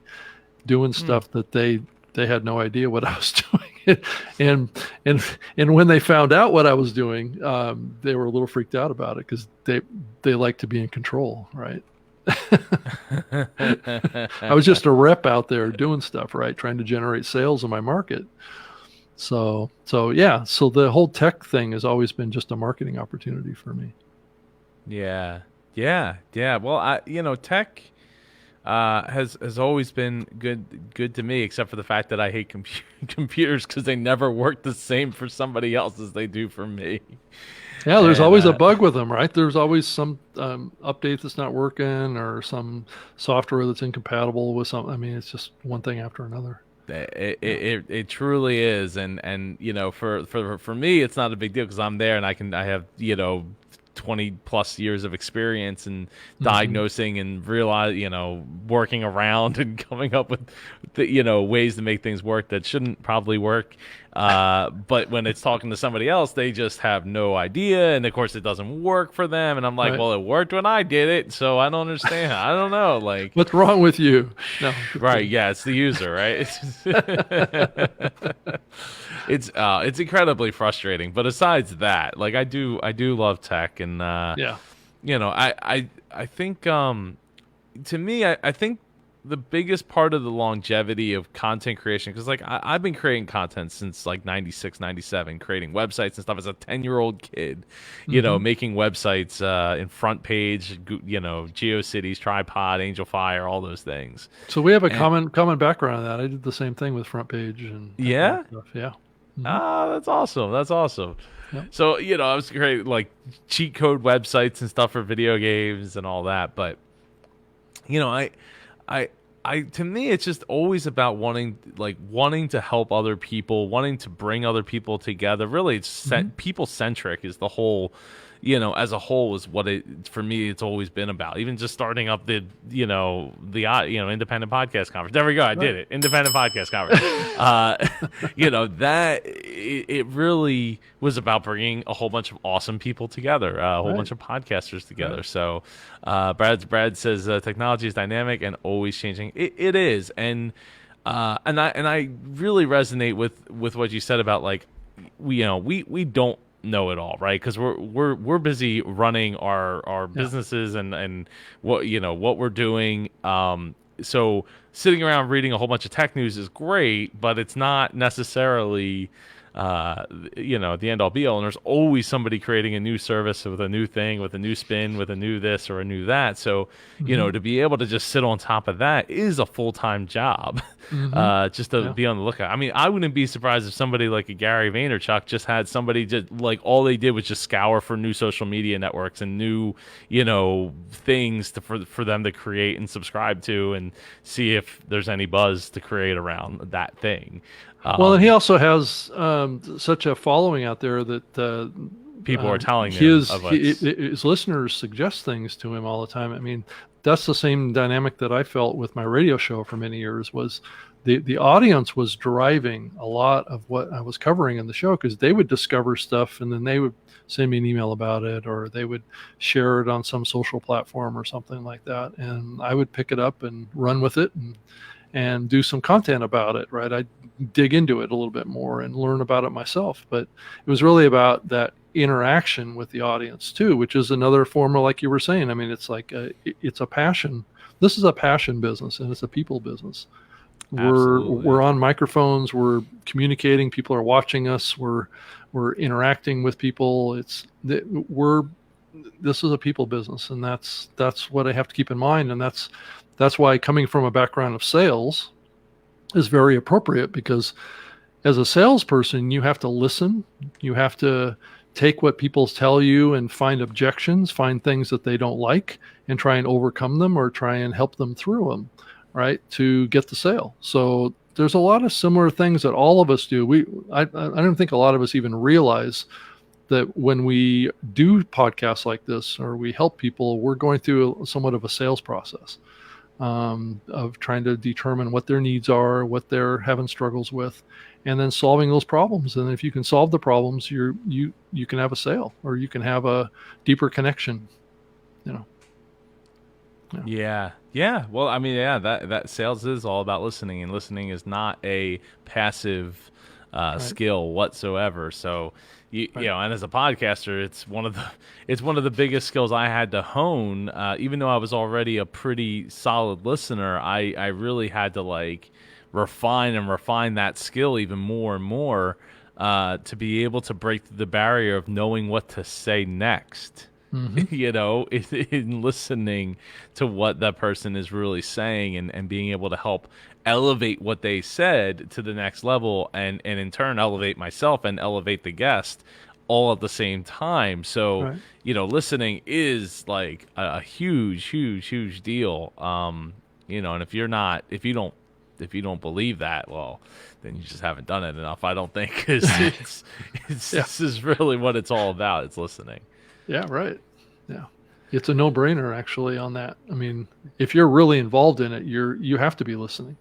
doing stuff that they had no idea what I was doing, and when they found out what I was doing, they were a little freaked out about it because they like to be in control, right? I was just a rep out there doing stuff, right, trying to generate sales in my market. So the whole tech thing has always been just a marketing opportunity for me.
Yeah. Well, tech has always been good to me, except for the fact that I hate computers because they never work the same for somebody else as they do for me.
Yeah, there's always a bug with them, right? There's always some update that's not working or some software that's incompatible with something. I mean, it's just one thing after another.
It truly is, and for me it's not a big deal because I'm there and I have 20 plus years of experience in diagnosing and working around and coming up with ways to make things work that shouldn't probably work. But when it's talking to somebody else, they just have no idea, and of course it doesn't work for them. And I'm like,
right.
Well, it worked when I did it, so I don't understand. I don't know, like
what's wrong with you? No,
right? Yeah, it's the user, right? It's incredibly frustrating. But besides that, like I do love tech, and I think to me, I think the biggest part of the longevity of content creation, because like I've been creating content since like 96, 97, creating websites and stuff as a 10-year-old kid, making websites in Front Page, GeoCities, Tripod, Angel Fire, all those things.
So we have a common background on that. I did the same thing with Front Page and
yeah.
Stuff. Yeah.
That's awesome.
Yep.
So, I was creating like cheat code websites and stuff for video games and all that. But, to me, it's just always about wanting to help other people, wanting to bring other people together. Really, it's people centric is the whole, as a whole is what it, for me, it's always been about. Even just starting up independent podcast conference. There we go. I did it. Independent podcast conference. That it really was about bringing a whole bunch of awesome people together, a whole bunch of podcasters together. Right. So, Brad says technology is dynamic and always changing. It is, and I really resonate with what you said about like we don't know it all, right? Because we're busy running our businesses and what we're doing. So sitting around reading a whole bunch of tech news is great, but it's not necessarily the end all be all. And there's always somebody creating a new service with a new thing, with a new spin, with a new this or a new that. So to be able to just sit on top of that is a full-time job. Just to be on the lookout. I mean, I wouldn't be surprised if somebody like a Gary Vaynerchuk just had somebody just like all they did was just scour for new social media networks and new things for them to create and subscribe to and see if there's any buzz to create around that thing.
Well, and he also has such a following out there that
people are telling
his listeners suggest things to him all the time. I mean, that's the same dynamic that I felt with my radio show for many years. Was the audience was driving a lot of what I was covering in the show, because they would discover stuff and then they would send me an email about it, or they would share it on some social platform or something like that, and I would pick it up and run with it and do some content about it, right? I'd dig into it a little bit more and learn about it myself. But it was really about that interaction with the audience too, which is another form of, like you were saying, I mean, it's like it's a passion. This is a passion business, and it's a people business. We're on microphones, we're communicating, people are watching us, we're interacting with people. This is a people business, and that's what I have to keep in mind. And that's why coming from a background of sales is very appropriate, because as a salesperson, you have to listen. You have to take what people tell you and find objections, find things that they don't like, and try and overcome them or try and help them through them, right, to get the sale. So there's a lot of similar things that all of us do. I don't think a lot of us even realize that when we do podcasts like this or we help people, we're going through somewhat of a sales process. Of trying to determine what their needs are, what they're having struggles with, and then solving those problems. And if you can solve the problems, you can have a sale, or you can have a deeper connection.
Yeah. Well, I mean, that sales is all about listening, and listening is not a passive skill whatsoever. So. And as a podcaster, it's one of the biggest skills I had to hone. Even though I was already a pretty solid listener, I really had to refine that skill even more and more to be able to break the barrier of knowing what to say next. In listening to what that person is really saying and being able to help elevate what they said to the next level, and in turn elevate myself and elevate the guest all at the same time. So, listening is like a huge deal. And if you don't believe that, well, then you just haven't done it enough, I don't think, because this is really what it's all about. It's listening.
Yeah, right. Yeah. It's a no-brainer actually on that. I mean, if you're really involved in it, you have to be listening,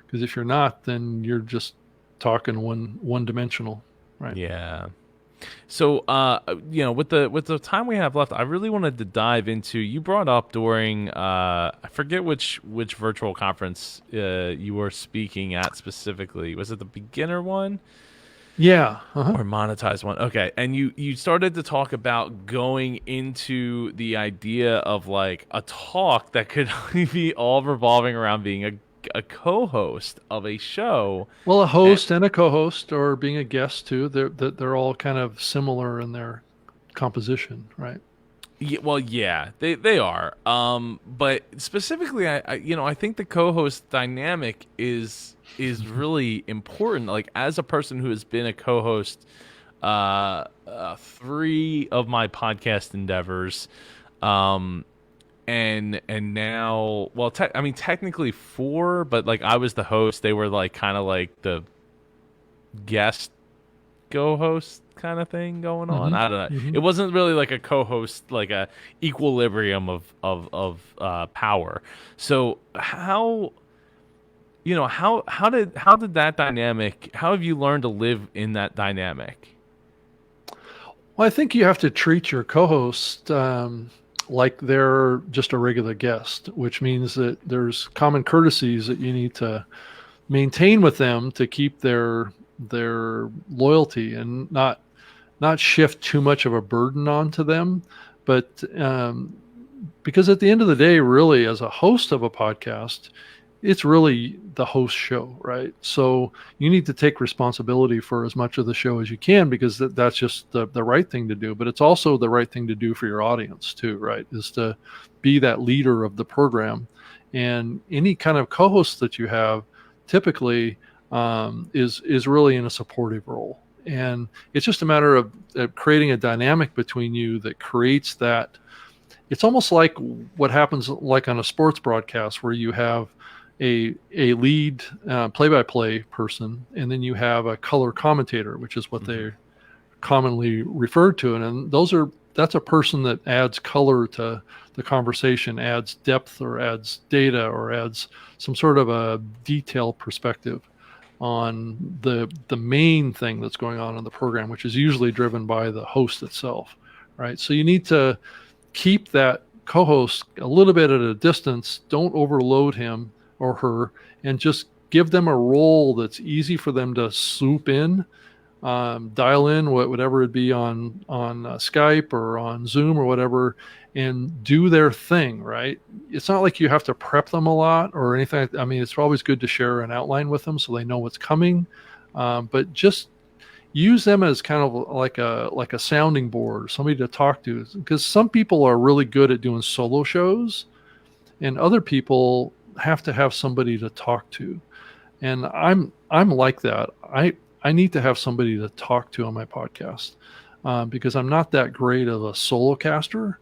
because if you're not, then you're just talking one-dimensional, right?
Yeah. So, with the time we have left, I really wanted to dive into. You brought up during I forget which virtual conference you were speaking at specifically. Was it the beginner one?
Yeah.
Or monetized one. Okay. And you started to talk about going into the idea of like a talk that could be all revolving around being a co-host of a show.
Well, a host and a co-host, or being a guest too. They're all kind of similar in their composition, right?
Yeah, well, yeah, they are. But specifically, I think the co-host dynamic is really important. Like, as a person who has been a co-host 3 of my podcast endeavors, and now, well, I mean, technically four, but like I was the host. They were like kind of like the guest co-host kind of thing going on.
Hmm.
I don't know.
Hmm.
It wasn't really like a co-host, like a equilibrium of power. So how did that dynamic? How have you learned to live in that dynamic?
Well, I think you have to treat your co-host like they're just a regular guest, which means that there's common courtesies that you need to maintain with them to keep their loyalty and not shift too much of a burden onto them. But because at the end of the day, really, as a host of a podcast, it's really the host show, right? So you need to take responsibility for as much of the show as you can, because that's just the right thing to do. But it's also the right thing to do for your audience too, right? Is to be that leader of the program. And any kind of co-host that you have typically is really in a supportive role. And it's just a matter of creating a dynamic between you that creates that. It's almost like what happens like on a sports broadcast, where you have a lead play-by-play person, and then you have a color commentator, which is what
Mm-hmm.
they're commonly referred to. And that's a person that adds color to the conversation, adds depth, or adds data, or adds some sort of a detailed perspective on the main thing that's going on in the program, which is usually driven by the host itself, right? So you need to keep that co-host a little bit at a distance. Don't overload him or her, and just give them a role that's easy for them to swoop in, dial in, whatever it be on Skype or on Zoom or whatever, and do their thing. Right? It's not like you have to prep them a lot or anything. I mean, it's always good to share an outline with them so they know what's coming, but just use them as kind of like a sounding board, or somebody to talk to. Because some people are really good at doing solo shows, and other people have to have somebody to talk to. And I'm like that. I need to have somebody to talk to on my podcast, because I'm not that great of a solo caster.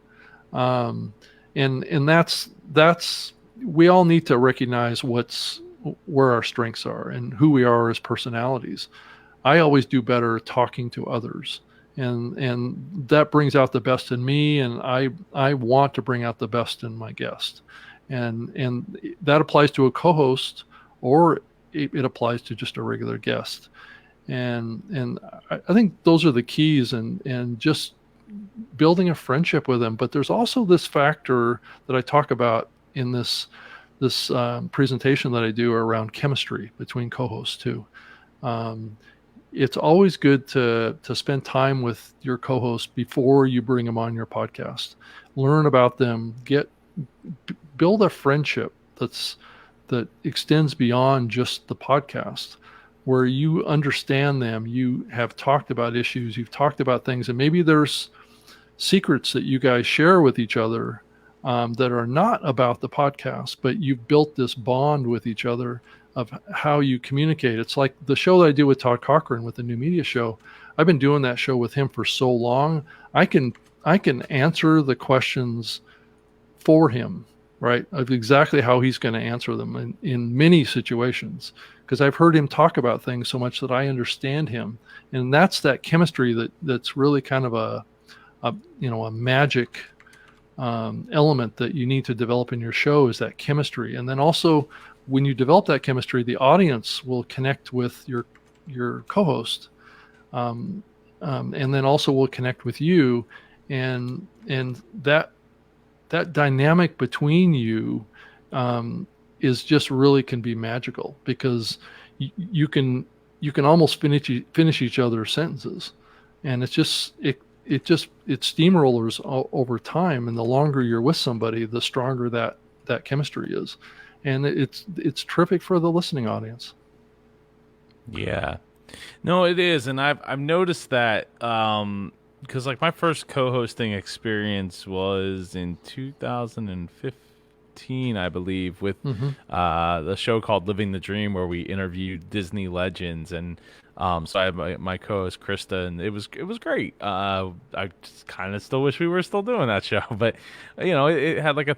Um, and that's we all need to recognize where our strengths are and who we are as personalities. I always do better talking to others, and that brings out the best in me, and I want to bring out the best in my guest, and that applies to a co-host, or it applies to just a regular guest. And I think those are the keys, and just building a friendship with them. But there's also this factor that I talk about in this presentation that I do around chemistry between co-hosts too. Um, it's always good to spend time with your co-host before you bring them on your podcast. Learn about them, build a friendship that extends beyond just the podcast, where you understand them, you have talked about issues, you've talked about things, and maybe there's secrets that you guys share with each other, that are not about the podcast, but you've built this bond with each other of how you communicate. It's like the show that I do with Todd Cochran with the New Media Show. I've been doing that show with him for so long. I can answer the questions for him, right, of exactly how he's going to answer them in many situations, because I've heard him talk about things so much that I understand him. And that's that chemistry that's really kind of a magic element that you need to develop in your show, is that chemistry. And then also, when you develop that chemistry, the audience will connect with your co-host, and then also will connect with you, and that dynamic between you, is just really can be magical, because you can almost finish each other's sentences, and it steamrollers over time. And the longer you're with somebody, the stronger that chemistry is, and it's terrific for the listening audience.
Yeah. No, it is, and I've noticed that because like my first co-hosting experience was in 2015, 2015, I believe, with the show called Living the Dream, where we interviewed Disney legends. And so I have my co-host Krista, and it was great. I just kind of still wish we were still doing that show, but it had like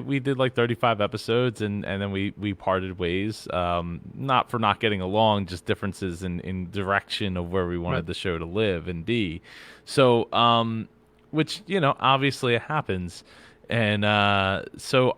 we did like 35 episodes, and then we parted ways. Not for not getting along, just differences in direction of where we wanted the show to live and be. So which obviously it happens, and so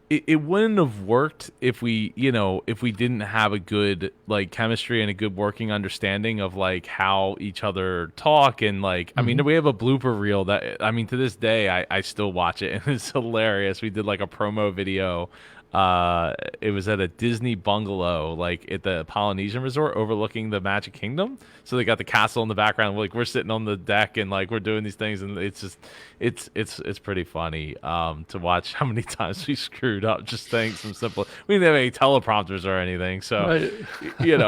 it wouldn't have worked if we didn't have a good like chemistry and a good working understanding of like how each other talk. And like I mean, we have a blooper reel that to this day I still watch it, and it's hilarious. We did like a promo video. It was at a Disney bungalow, like at the Polynesian resort overlooking the Magic Kingdom. So they got the castle in the background. Like we're sitting on the deck and like we're doing these things, and it's just it's pretty funny to watch how many times we screwed up just saying some simple. We didn't have any teleprompters or anything, so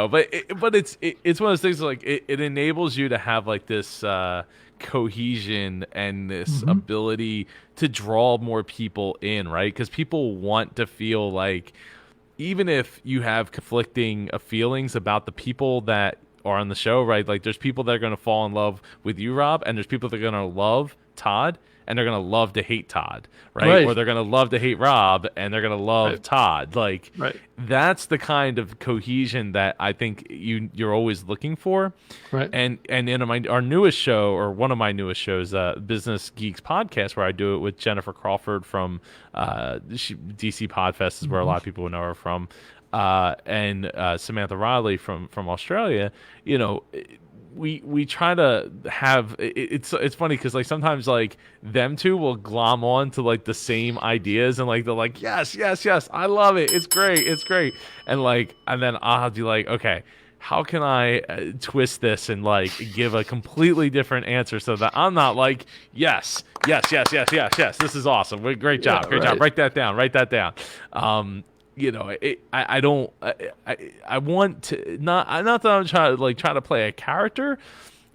but it's one of those things like it enables you to have like this cohesion and this ability to draw more people in, right? Because people want to feel like, even if you have conflicting feelings about the people that are on the show, right? Like there's people that are going to fall in love with you, Rob, and there's people that are going to love Todd, and they're going to love to hate Todd, right? Or they're going to love to hate Rob, and they're going to love Todd. Like that's the kind of cohesion that I think you're always looking for. Right. And in our newest show, or one of my newest shows, Business Geeks Podcast, where I do it with Jennifer Crawford from DC Podfest, is where a lot of people would know her from, and Samantha Riley from Australia. We try to have it's funny because like sometimes like them two will glom on to like the same ideas, and like they're like yes I love it, it's great, and then I'll be like, okay, how can I twist this and like give a completely different answer so that I'm not like yes, this is awesome, great job, write that down. I want to not that I'm trying to play a character,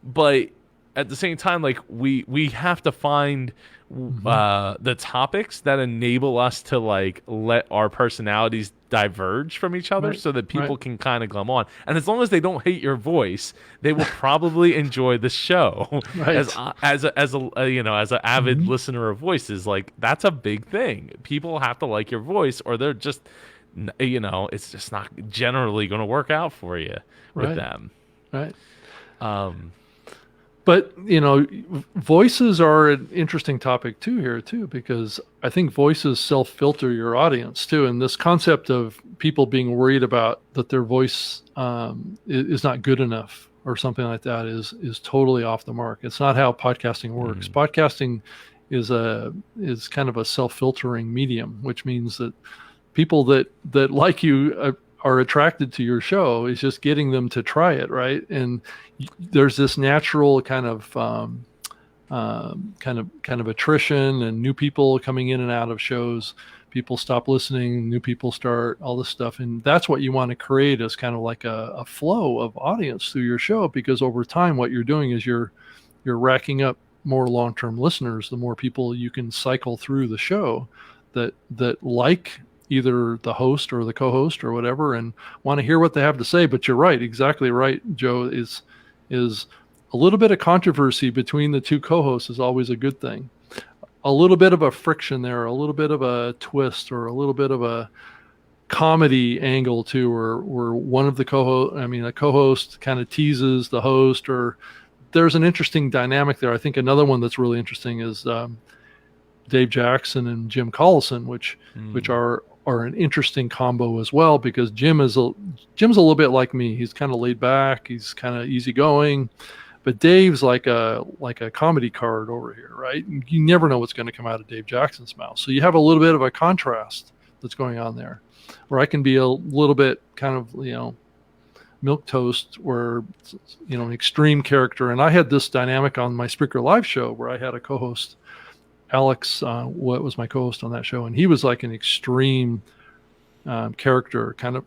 but at the same time, like we have to find the topics that enable us to like let our personalities diverge from each other, so that people can kind of glom on. And as long as they don't hate your voice, they will probably enjoy the show. As an avid listener of voices, like that's a big thing. People have to like your voice, or they're just it's just not generally going to work out for you with them. Right.
But voices are an interesting topic too, because I think voices self-filter your audience too. And this concept of people being worried about that their voice is not good enough or something like that is totally off the mark. It's not how podcasting works. Podcasting is kind of a self-filtering medium, which means that people that like you are attracted to your show. Is just getting them to try it, right? And there's this natural kind of attrition, and new people coming in and out of shows. People stop listening, new people start, all this stuff, and that's what you want to create, is kind of like a flow of audience through your show, because over time, what you're doing is you're racking up more long-term listeners. The more people you can cycle through the show that like either the host or the co-host or whatever, and want to hear what they have to say. But you're right, exactly right, Joe, is a little bit of controversy between the two co-hosts is always a good thing. A little bit of a friction there, a little bit of a twist, or a little bit of a comedy angle too, where one of the co-host kind of teases the host, or there's an interesting dynamic there. I think another one that's really interesting is Dave Jackson and Jim Carlson, which are an interesting combo as well, because Jim's a little bit like me. He's kind of laid back, he's kind of easygoing, but Dave's like a comedy card over here, right? You never know what's going to come out of Dave Jackson's mouth. So you have a little bit of a contrast that's going on there, where I can be a little bit kind of, milquetoast, where, an extreme character. And I had this dynamic on my Spreaker Live show where I had a co-host, Alex, what was my co-host on that show, and he was like an extreme character, kind of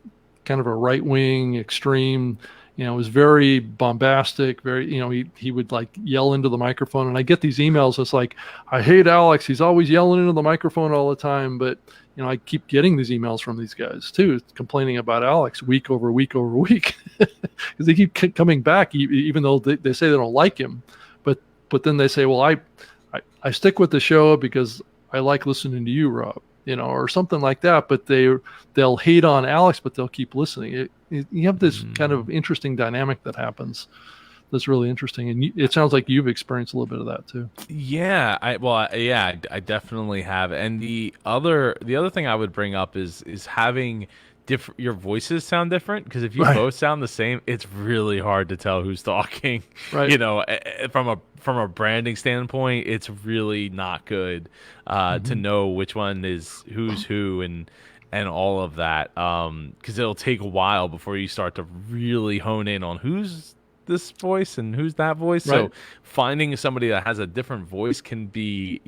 a right-wing extreme. It was very bombastic, very, he would like yell into the microphone. And I get these emails. It's like, I hate Alex. He's always yelling into the microphone all the time. But, I keep getting these emails from these guys too, complaining about Alex week over week over week, because they keep coming back, even though they say they don't like him. But then they say, well, I stick with the show because I like listening to you, Rob, or something like that. But they'll hate on Alex, but they'll keep listening. You have this kind of interesting dynamic that happens. That's really interesting, and it sounds like you've experienced a little bit of that too.
Yeah, I definitely have. And the other thing I would bring up is having your voices sound different, because if you both sound the same, it's really hard to tell who's talking.
Right.
From a branding standpoint, it's really not good to know which one is who's who and all of that, because it'll take a while before you start to really hone in on who's this voice and who's that voice.
Right.
So finding somebody that has a different voice can be,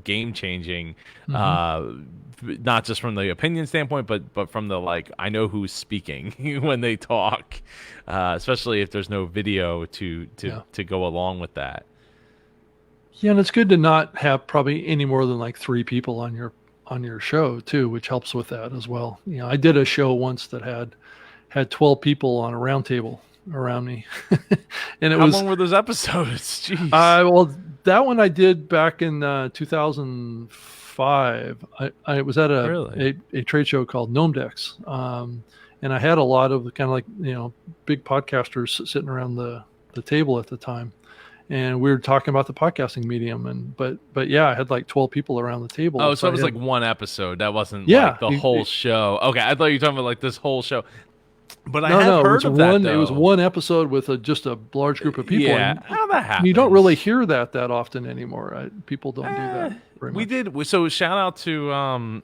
game changing, not just from the opinion standpoint, but from the, like, I know who's speaking when they talk, especially if there's no video to go along with that.
Yeah, and it's good to not have probably any more than like 3 people on your show too, which helps with that as well. I did a show once that had 12 people on a round table around me. And
How long were those episodes? Jeez.
Well, that one I did back in 2005. I was at a trade show called Gnomedex, and I had a lot of the kind of like big podcasters sitting around the table at the time, and we were talking about the podcasting medium. But yeah, I had like 12 people around the table.
Oh, so it was like one episode. That wasn't like the whole show. Okay, I thought you were talking about like this whole show. But I have heard of that, though.
It was one episode with just a large group of people.
Yeah, how that happens.
You don't really hear that often anymore. People don't do that very much.
We did. So shout out to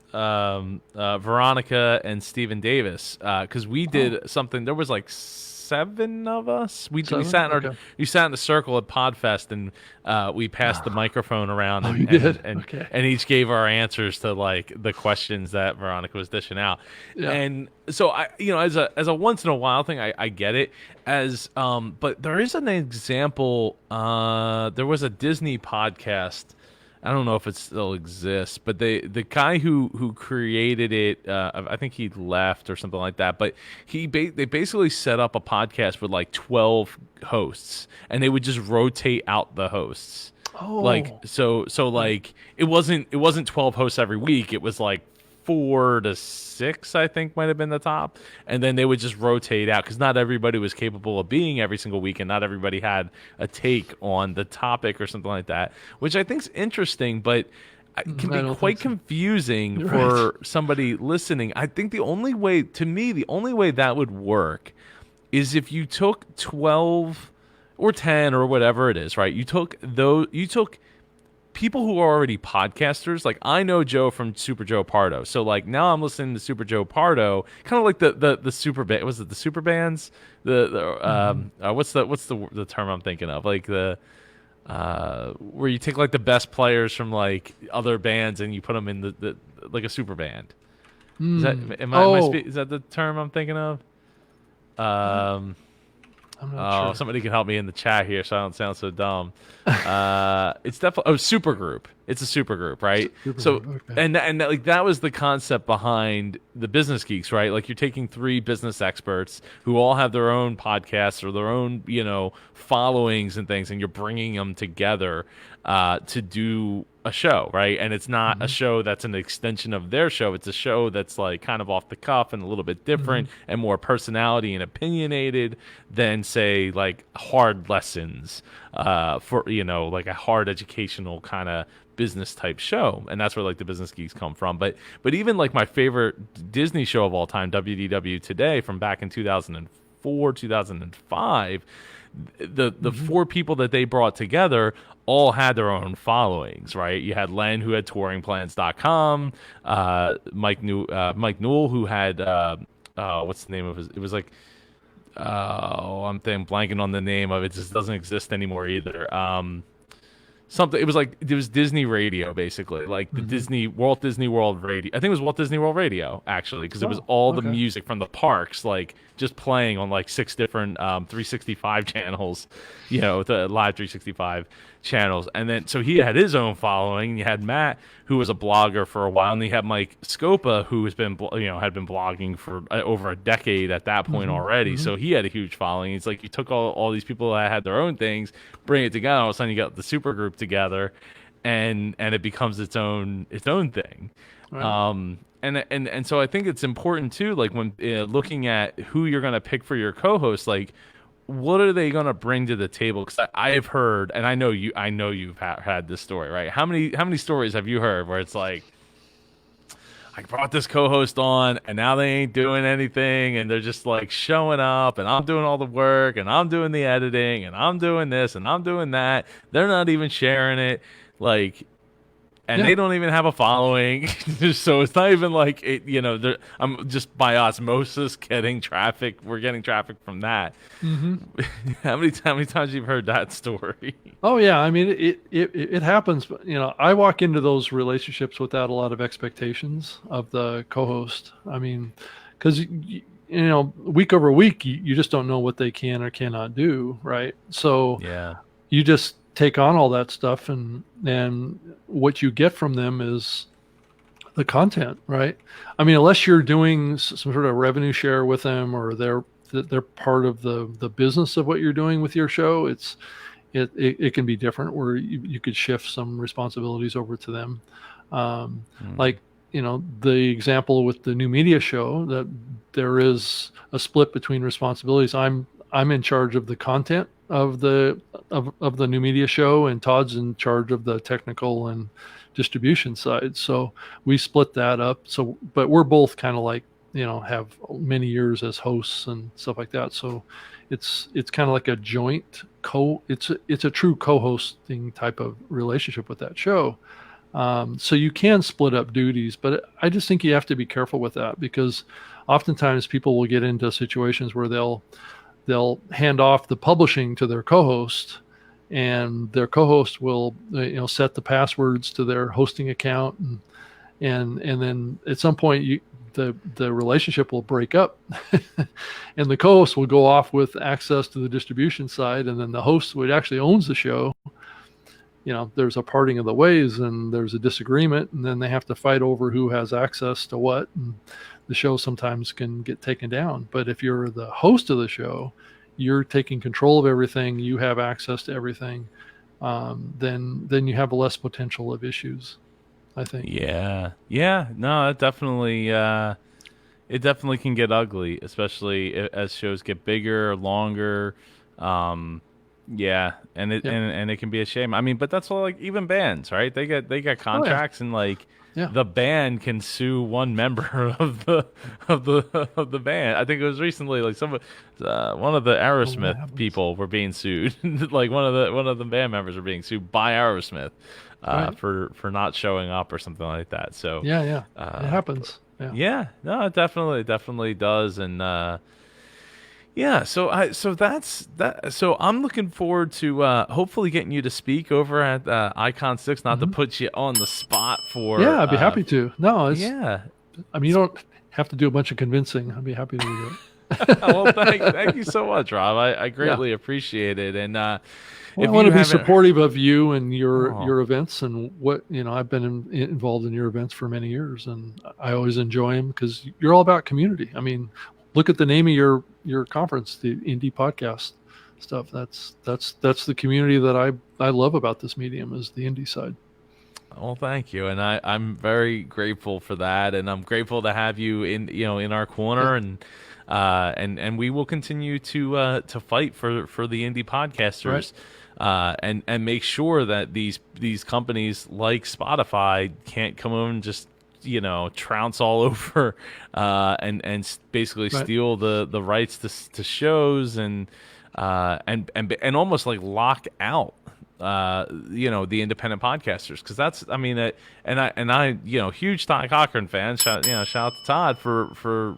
Veronica and Stephen Davis, because we did something. There was like 7 of us. We sat in a circle at Podfest, and we passed the microphone around, and each gave our answers to like the questions that Veronica was dishing out. Yeah. And so I, as a once in a while thing, I get it. But there is an example. There was a Disney podcast. I don't know if it still exists, but the guy who created it, I think he left or something like that. But they basically set up a podcast with like 12 hosts, and they would just rotate out the hosts. Oh, like so like it wasn't 12 hosts every week. It was like 4 to 6, I think, might have been the top, and then they would just rotate out, because not everybody was capable of being every single week, and not everybody had a take on the topic or something like that, which I think is interesting, but it can be quite confusing for somebody listening. I think the only way that would work is if you took 12 or 10 or whatever it is, right? You took people who are already podcasters. Like, I know Joe from Super Joe Pardo, so like now I'm listening to Super Joe Pardo, kind of like the super band. Was it the super bands? What's the term I'm thinking of? Like the where you take like the best players from like other bands and you put them in the like a super band. Is that the term I'm thinking of? I'm not sure. Somebody can help me in the chat here so I don't sound so dumb. It's definitely super group. It's a super group, right? Okay. And like that was the concept behind the Business Geeks, right? Like, you're taking 3 business experts who all have their own podcasts or their own, followings and things, and you're bringing them together to do a show, right? And it's not a show that's an extension of their show. It's a show that's like kind of off the cuff and a little bit different and more personality and opinionated than, say, like hard lessons for like a hard educational kind of business type show. And that's where like the Business Geeks come from. But even like my favorite Disney show of all time, WDW Today, from back in 2004, 2005, the 4 people that they brought together all had their own followings, right? You had Len, who had touringplans.com, Mike Newell, who had what's the name of his? It was like I'm blanking on the name of it. Just doesn't exist anymore either. something. It was Disney Radio, basically, like the Walt Disney World Radio. I think it was Walt Disney World Radio, actually, because it was all the
okay.
music from the parks, like just playing on like 6 different 365 channels, the live 365 channels. And then so he had his own following. And you had Matt, who was a blogger for a while, and you had Mike Scopa, who has been had been blogging for over a decade at that point already. So he had a huge following. It's like you took all these people that had their own things, bring it together. All of a sudden, you got the super group together, and it becomes its own thing.
Right.
And so I think it's important too, like when looking at who you're going to pick for your co-host, like what are they going to bring to the table? Because I have heard, and I know you've had this story, right? How many stories have you heard where it's like, I brought this co-host on, and now they ain't doing anything, and they're just like showing up, and I'm doing all the work, and I'm doing the editing, and I'm doing this, and I'm doing that. They're not even sharing it, like, and
Yeah.
they don't even have a following, so it's not even like it. I'm just by osmosis getting traffic. We're getting traffic from that.
hmm
How many times you've heard that story?
Oh yeah, I mean it happens. But I walk into those relationships without a lot of expectations of the co-host. I mean, because week over week, you just don't know what they can or cannot do, right? So
Yeah.
you just take on all that stuff, and what you get from them is the content, right? I mean, unless you're doing some sort of revenue share with them, or they're part of the business of what you're doing with your show, it can be different, where you could shift some responsibilities over to them. Like, the example with the new media show, that there is a split between responsibilities. I'm in charge of the content of the new media show, and Todd's in charge of the technical and distribution side. So we split that up. So, but we're both kind of like, have many years as hosts and stuff like that. So it's kind of like a joint it's a true co-hosting type of relationship with that show. So you can split up duties, but I just think you have to be careful with that, because oftentimes people will get into situations where they'll hand off the publishing to their co-host, and their co-host will set the passwords to their hosting account, and then at some point the relationship will break up and the co-host will go off with access to the distribution side, and then the host, which actually owns the show, there's a parting of the ways, and there's a disagreement, and then they have to fight over who has access to what, and the show sometimes can get taken down. But if you're the host of the show, you're taking control of everything, you have access to everything, then you have less potential of issues, I think.
Yeah. No, it definitely can get ugly, especially as shows get bigger, longer. Yeah, and it can be a shame. I mean, but that's all, like, even bands, right? They got contracts, and like the band can sue one member of the band. I think it was recently, like, one of the Aerosmith people were being sued. Like one of the band members were being sued by Aerosmith. For not showing up or something like that. So
it happens.
Yeah, no, it definitely does. And so that's that. So I'm looking forward to hopefully getting you to speak over at Icon 6. Not to put you on the spot for
I'd be happy to. No, I mean, you don't have to do a bunch of convincing. I'd be happy to do it.
Well, thank you so much, Rob. I greatly appreciate it. And
I want to be supportive of you and your events, and what I've been involved in your events for many years, and I always enjoy them because you're all about community. I mean, look at the name of your conference, the Indie Podcast stuff. That's the community that I love about this medium, is the indie side.
Well, thank you, and I'm very grateful for that, and I'm grateful to have you in our corner, and we will continue to fight for the indie podcasters.
Right.
And make sure that these companies like Spotify can't come over and just trounce all over and basically steal the rights to shows and almost like lock out the independent podcasters, because that's, I mean, and I huge Todd Cochran fan. Shout out to Todd for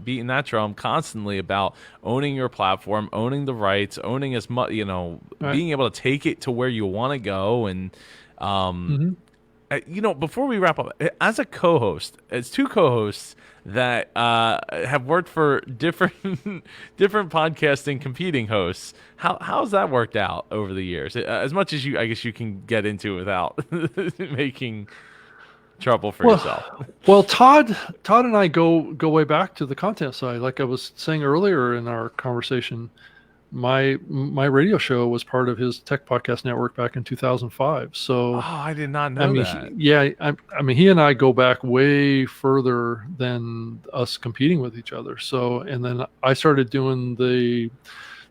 beating that drum constantly about owning your platform, owning the rights, owning as much,
Right.
being able to take it to where you want to go. And
Mm-hmm.
before we wrap up, as a co-host, as two co-hosts that have worked for different different podcasting competing hosts, how's that worked out over the years? As much as I guess you can get into it without making trouble for yourself.
Well, Todd and I go way back to the content side. Like I was saying earlier in our conversation, my radio show was part of his Tech Podcast Network back in 2005. So
I did not know that.
I mean, he and I go back way further than us competing with each other. So, and then I started doing the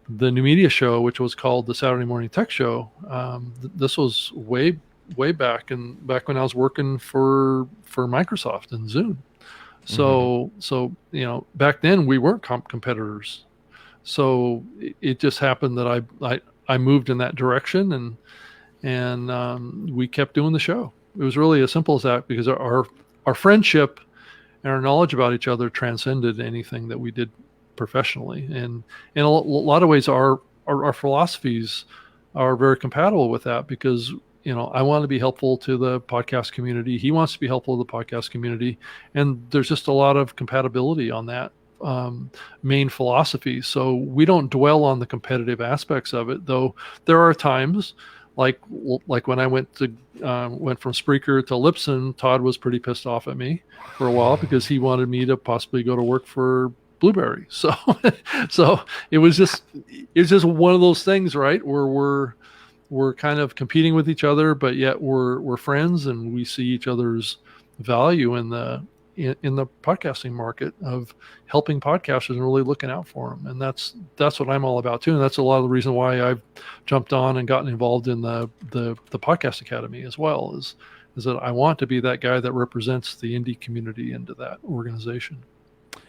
new media show, which was called the Saturday Morning Tech Show. This was way back when I was working for Microsoft and Zoom. So back then we weren't competitors. So it just happened that I moved in that direction, and we kept doing the show. It was really as simple as that, because our friendship and our knowledge about each other transcended anything that we did professionally. And in a lot of ways, our philosophies are very compatible with that, because I want to be helpful to the podcast community. He wants to be helpful to the podcast community, and there's just a lot of compatibility on that main philosophy. So we don't dwell on the competitive aspects of it, though there are times like when I went from Spreaker to Libsyn, Todd was pretty pissed off at me for a while because he wanted me to possibly go to work for Blueberry. So it was just one of those things, right, where we're kind of competing with each other, but yet we're friends, and we see each other's value in the podcasting market of helping podcasters and really looking out for them. And that's what I'm all about too. And that's a lot of the reason why I've jumped on and gotten involved in the Podcast Academy as well, is that I want to be that guy that represents the indie community into that organization.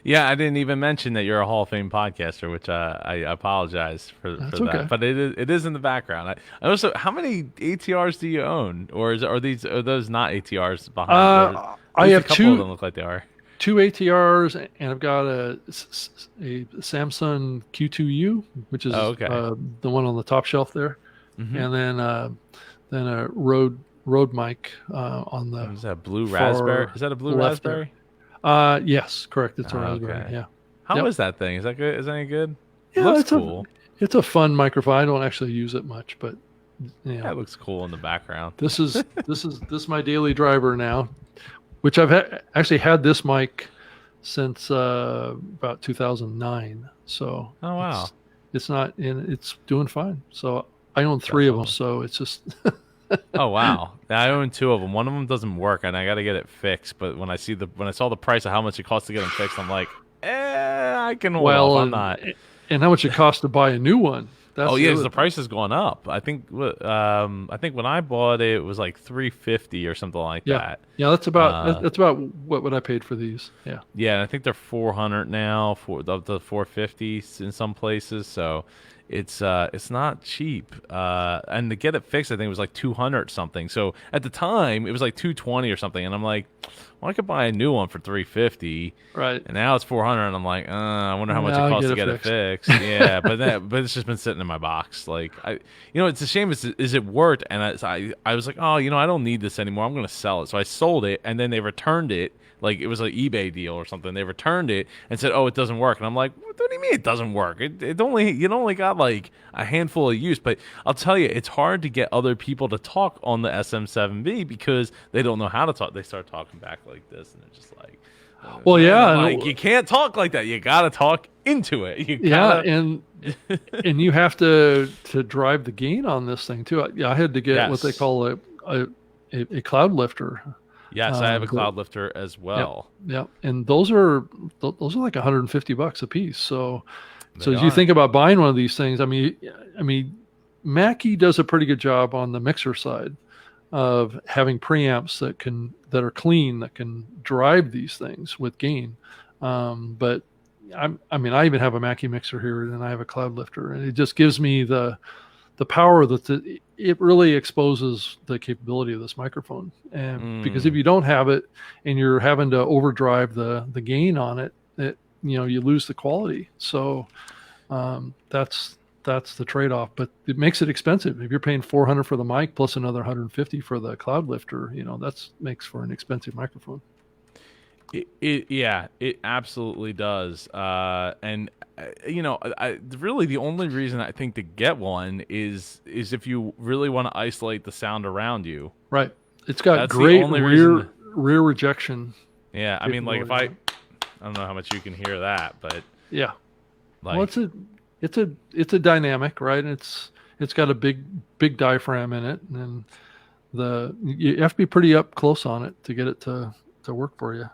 Yeah, I didn't even mention that you're a Hall of Fame podcaster, which I apologize for that.
Okay.
But it is in the background. I also, how many ATRs do you own, or are those not ATRs behind?
I have
a couple
two.
Of them look like they are.
2 ATRs, and I've got a Samsung Q2U, which is the one on the top shelf there, and then a Rode mic on the.
Is that a blue raspberry? Is that a blue raspberry?
Yes, correct. It's a raspberry. Okay. Yeah.
How is that thing? Is that good? Is that any good?
Yeah,
it looks cool.
It's a fun microphone. I don't actually use it much, but
yeah, it looks cool in the background.
This is my daily driver now, which I've actually had this mic since about 2009. So
oh wow,
it's doing fine. So I own 3 of them. So it's just.
Oh wow! I own 2 of them. One of them doesn't work, and I got to get it fixed. But when I saw the price of how much it costs to get them fixed, I'm like, I can hold off. I'm not.
And how much it costs to buy a new one?
The price has gone up. I think when I bought it, it was like $350 or something like that.
Yeah, that's about what I paid for these. Yeah.
Yeah, and I think they're $400 now, up to $450 in some places. So it's not cheap. And to get it fixed, I think it was like $200 something. So at the time, it was like $220 or something, and I'm like, well, I could buy a new one for $350. Right. And now it's $400, and I'm like, I wonder how much it costs to get it fixed. Yeah, but it's just been sitting in my box. Like it's a shame. Is it worth? And I was like, I don't need this anymore. I'm going to sell it. So I sold it, and then they returned it. Like it was an eBay deal or something. They returned it and said, it doesn't work. And I'm like, what do you mean it doesn't work? You only got like a handful of use. But I'll tell you, it's hard to get other people to talk on the SM7B because they don't know how to talk. They start talking back like this, and they're just like,
well, yeah,
you can't talk like that. You got to talk into it.
And you have to drive the gain on this thing too. I had to get what they call a cloud lifter.
Yes, I have a cloud lifter as well.
Yeah, and those are like $150 a piece. So as you think about buying one of these things, I mean, Mackie does a pretty good job on the mixer side of having preamps that are clean, that can drive these things with gain. But I even have a Mackie mixer here, and I have a cloud lifter, and it just gives me the power that it really exposes the capability of this microphone. And because if you don't have it and you're having to overdrive the gain on it, you lose the quality. So that's the trade-off, but it makes it expensive. If you're paying $400 for the mic plus another $150 for the cloud lifter, that's makes for an expensive microphone.
It absolutely does. And really the only reason I think to get one is if you really want to isolate the sound around you.
Right. It's got
That's
great
the only
rear rejection.
Yeah, I mean, like I don't know how much you can hear that, but
yeah.
Like,
well, it's a dynamic, right? And it's got a big diaphragm in it, and you have to be pretty up close on it to get it to work for you.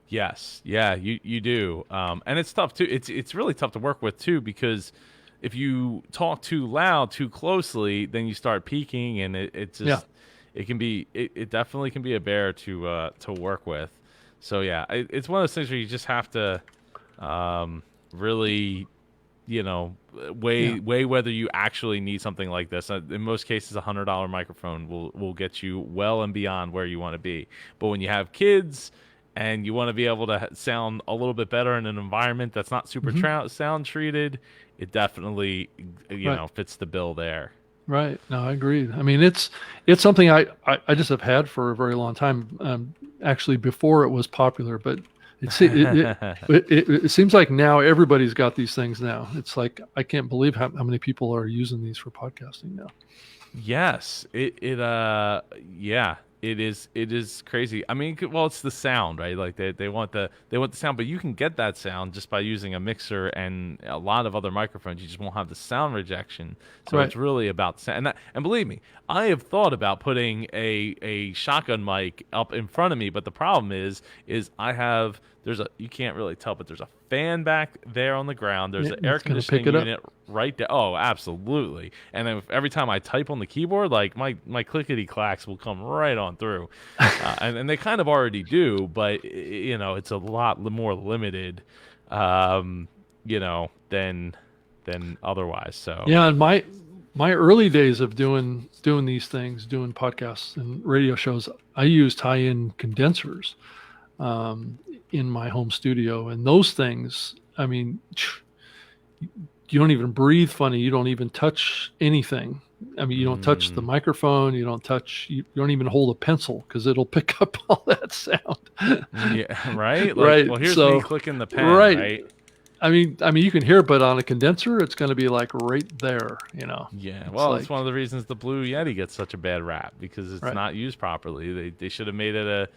Yes, yeah, you do, and it's tough too. It's really tough to work with too, because if you talk too loud, too closely, then you start peaking, and it definitely can be a bear to work with. So yeah, it's one of those things where you just have to really, weigh whether you actually need something like this. In most cases, $100 microphone will get you well and beyond where you want to be. But when you have kids and you want to be able to sound a little bit better in an environment that's not super sound treated, it definitely fits the bill there.
Right. No, I agree. I mean, it's something I just have had for a very long time. Actually, before it was popular, but it seems like now everybody's got these things now. It's like I can't believe how many people are using these for podcasting now.
Yes, it is crazy. I mean, well, it's the sound, right? Like they want the sound, but you can get that sound just by using a mixer and a lot of other microphones. You just won't have the sound rejection. So It's really about sound. And believe me, I have thought about putting a shotgun mic up in front of me, but the problem is you can't really tell, but there's a fan back there on the ground. There's an air conditioning unit right there. Oh, absolutely. And then every time I type on the keyboard, like my clickety clacks will come right on through. And they kind of already do, but it's a lot more limited, than otherwise. So
yeah, and my early days of doing these things, doing podcasts and radio shows, I used high-end condensers in my home studio, and those things, I mean, you don't even breathe funny. You don't even touch anything. I mean, you don't touch the microphone. You don't even hold a pencil because it'll pick up all that sound.
Yeah, right.
Right.
Well, here's me clicking the pen. Right.
I mean, you can hear, but on a condenser, it's going to be like right there.
Yeah. Well, it's one of the reasons the Blue Yeti gets such a bad rap, because it's not used properly. They should have made it a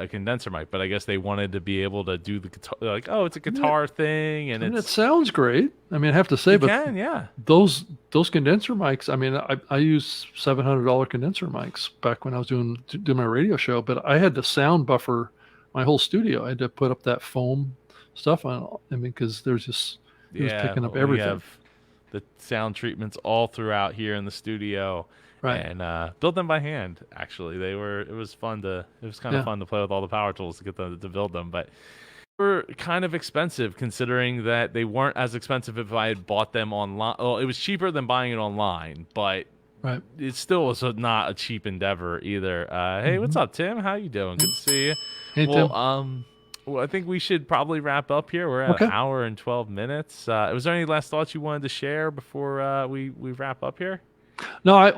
condenser mic, but I guess they wanted to be able to do the guitar. Like, it's a guitar thing, and
it sounds great. I mean, I have to say, those condenser mics. I mean, I used $700 condenser mics back when I was doing my radio show, but I had to sound buffer my whole studio. I had to put up that foam stuff on. I mean, because it was picking up everything. We have
the sound treatments all throughout here in the studio.
Right.
And built them by hand. Actually, it was fun to fun to play with all the power tools to get them to build them, but they were kind of expensive, considering that they weren't as expensive if I had bought them online. Well, it was cheaper than buying it online, but it still was not a cheap endeavor either. Hey, what's up, Tim? How you doing? Good to see you.
Hey, Tim.
Well, I think we should probably wrap up here. We're at an hour and 12 minutes. Was there any last thoughts you wanted to share before we wrap up here?
No,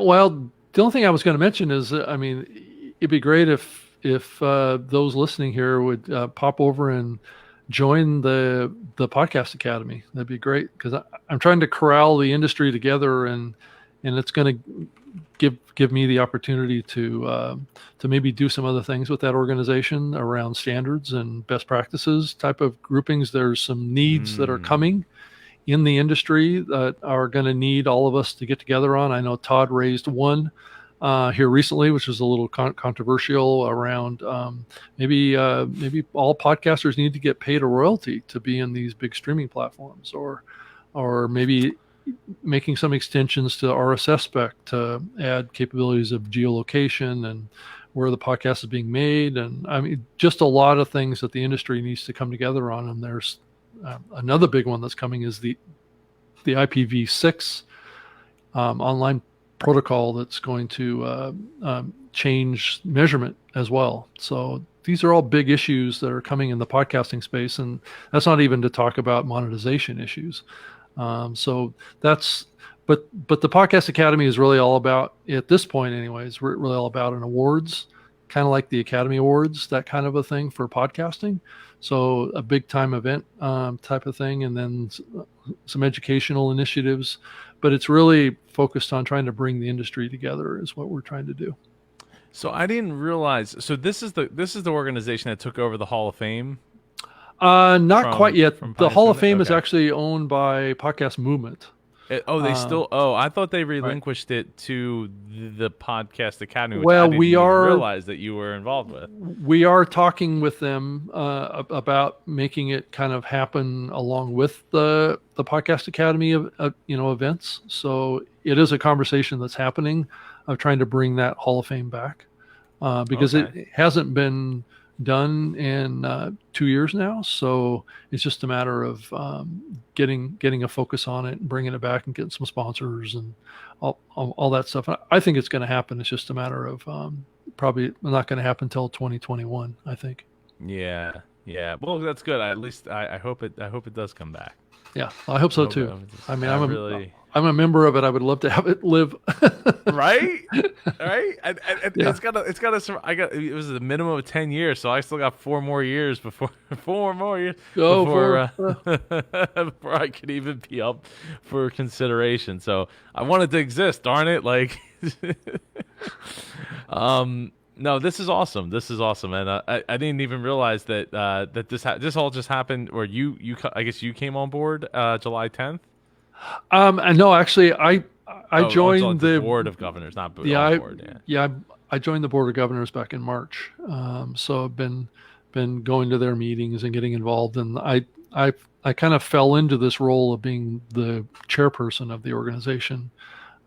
the only thing I was going to mention is, I mean, it'd be great if those listening here would pop over and join the Podcast Academy. That'd be great, because I'm trying to corral the industry together, and it's going to give me the opportunity to maybe do some other things with that organization around standards and best practices type of groupings. There's some needs that are coming in the industry that are going to need all of us to get together on. I know Todd raised one here recently, which was a little controversial around maybe all podcasters need to get paid a royalty to be in these big streaming platforms, or maybe making some extensions to RSS spec to add capabilities of geolocation and where the podcast is being made. And I mean, just a lot of things that the industry needs to come together on. And there's another big one that's coming is the IPv6 online protocol that's going to change measurement as well. So these are all big issues that are coming in the podcasting space, and that's not even to talk about monetization issues. So that's, but the Podcast Academy is really all about, at this point anyways, we're really all about an awards, kind of like the Academy Awards, that kind of a thing for podcasting. So a big time event type of thing, and then some educational initiatives, but it's really focused on trying to bring the industry together is what we're trying to do.
So I didn't realize. So this is the organization that took over the Hall of Fame.
Not quite yet. The Hall of Fame is
Okay.
actually owned by Podcast Movement.
They still. Oh, I thought they relinquished it to the Podcast Academy. Which
Well,
I didn't
we
even
are
realize that you were involved with.
We are talking with them about making it kind of happen along with the Podcast Academy of events. So it is a conversation that's happening of trying to bring that Hall of Fame back because
Okay.
it hasn't been done in 2 years now. So it's just a matter of getting a focus on it and bringing it back and getting some sponsors and all that stuff. I think it's going to happen. It's just a matter of probably not going to happen until 2021, I think.
Yeah. Yeah. Well, that's good. At least I hope it. I hope it does come back.
Yeah, I hope so
I
too.
hope
I mean,
really.
I'm a member of it. I would love to have it live.
Right. And
Yeah.
it's got to. It was a minimum of 10 years, so I still got 4 more years before 4 more years before before I could even be up for consideration. So I wanted to exist. Darn it! Like, no, this is awesome. This is awesome, and I didn't even realize that that this all just happened. Or I guess you came on board July 10th.
And no, actually, I joined
the
the
board of governors, not board.
yeah,
Board,
I joined the board of governors back in March. So I've been going to their meetings and getting involved, and I kind of fell into this role of being the chairperson of the organization.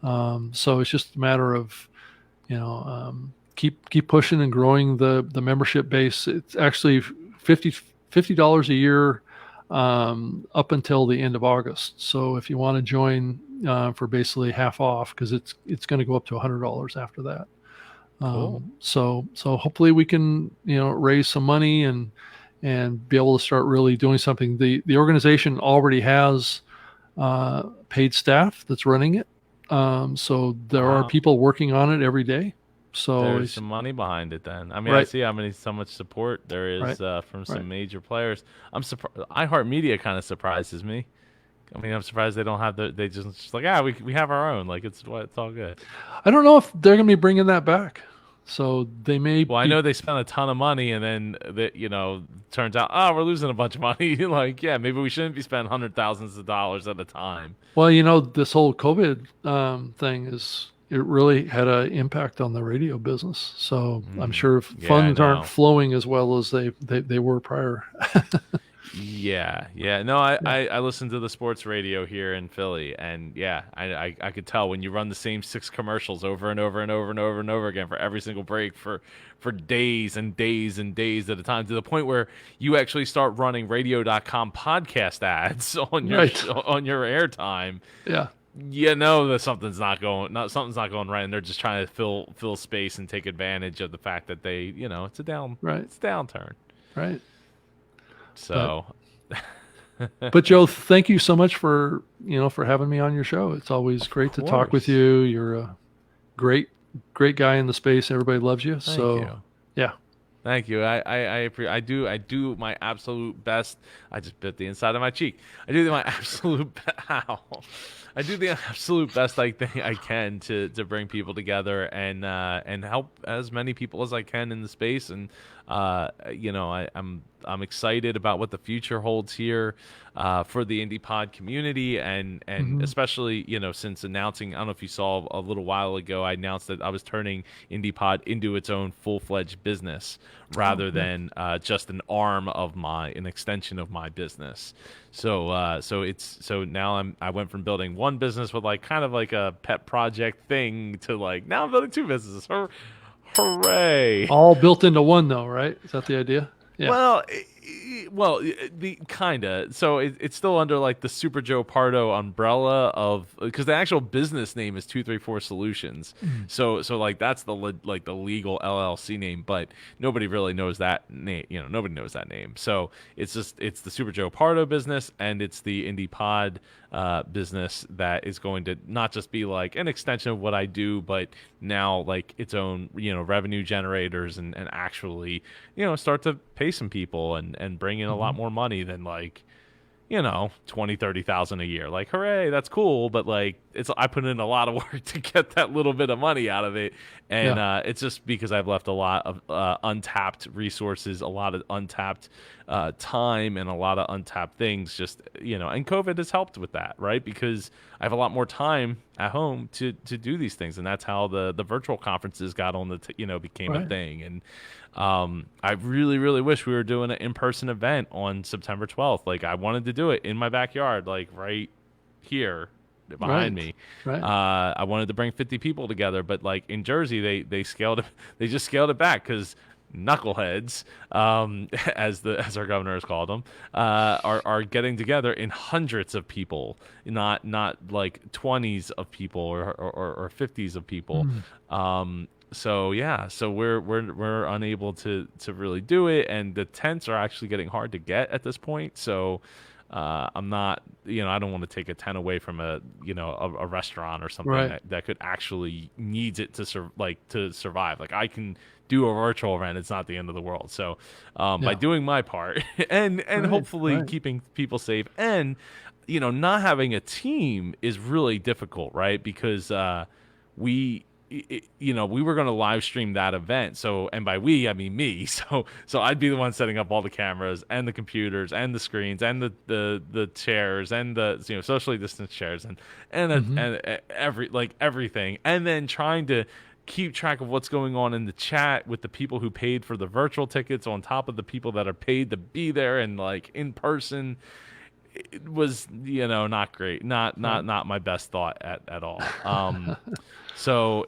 So it's just a matter of keep pushing and growing the membership base. It's actually $50 a year up until the end of August. So if you want to join for basically half off, because it's going to go up to $100 after that.
Cool.
So hopefully we can raise some money and be able to start really doing something. The organization already has paid staff that's running it. So there are people working on it every day. So
there's some money behind it then. I mean,
Right.
I see so much support there is from some major players. I'm surprised. iHeartMedia kind of surprises me. I mean, I'm surprised they don't have they just like, we have our own. Like, it's all good.
I don't know if they're going to be bringing that back. So they may.
Well, I know they spent a ton of money, and then turns out, we're losing a bunch of money. Like, yeah, maybe we shouldn't be spending hundred thousands of dollars at a time.
Well, this whole COVID thing it really had an impact on the radio business. So I'm sure funds aren't flowing as well as they were prior.
Yeah. No, I listen to the sports radio here in Philly, and I could tell when you run the same 6 commercials over and over and over and over and over again for every single break for days and days and days at a time, to the point where you actually start running radio.com podcast ads on your on your airtime.
Yeah.
That something's not going right, and they're just trying to fill space and take advantage of the fact that they it's a downturn.
Right.
So,
but Joe, thank you so much for having me on your show. It's always great to talk with you. You're a great guy in the space. Everybody loves you.
Thank you.
Yeah.
Thank you. I do my absolute best. I just bit the inside of my cheek. I do my absolute I do the absolute best I think I can to bring people together and help as many people as I can in the space. And I'm excited about what the future holds here for the indie pod community, and especially since announcing, I don't know if you saw a little while ago, I announced that I was turning indie pod into its own full-fledged business rather than just an extension of my business. So now I went from building one business with kind of like a pet project thing to now I'm building 2 businesses. Hooray!
All built into one, though, right? Is that the idea? Yeah.
Well, Well, the kinda. So it's still under like the Super Joe Pardo umbrella of, because the actual business name is 234 Solutions.
Mm.
So like that's the like the legal LLC name, but nobody really knows that name. Nobody knows that name. So it's the Super Joe Pardo business, and it's the Indie Pod business that is going to not just be like an extension of what I do, but now like its own revenue generators, and actually start to pay some people and bring in a lot more money than like 20,000-30,000 a year. Like, hooray, that's cool, but like I put in a lot of work to get that little bit of money out of it, and it's just because I've left a lot of untapped resources, a lot of untapped time, and a lot of untapped things. Just and COVID has helped with that, right? Because I have a lot more time at home to do these things, and that's how the virtual conferences got on became a thing. And I really, really wish we were doing an in-person event on September 12th. Like, I wanted to do it in my backyard, like right here behind me.
Right.
I wanted to bring 50 people together, but like in Jersey, they scaled it. They just scaled it back because knuckleheads, as our governor has called them, are getting together in hundreds of people, not like 20s of people or 50s of people. So we're unable to really do it, and the tents are actually getting hard to get at this point. So I'm not, I don't want to take a tent away from a restaurant or something that could actually needs it to survive. Like, I can do a virtual event; it's not the end of the world. So by doing my part and hopefully keeping people safe, and not having a team is really difficult, right? Because we were going to live stream that event. So, and by we, I mean me. So I'd be the one setting up all the cameras and the computers and the screens and the chairs and the socially distanced chairs and everything, and then trying to keep track of what's going on in the chat with the people who paid for the virtual tickets on top of the people that are paid to be there and like in person. It was not great, not my best thought at all. So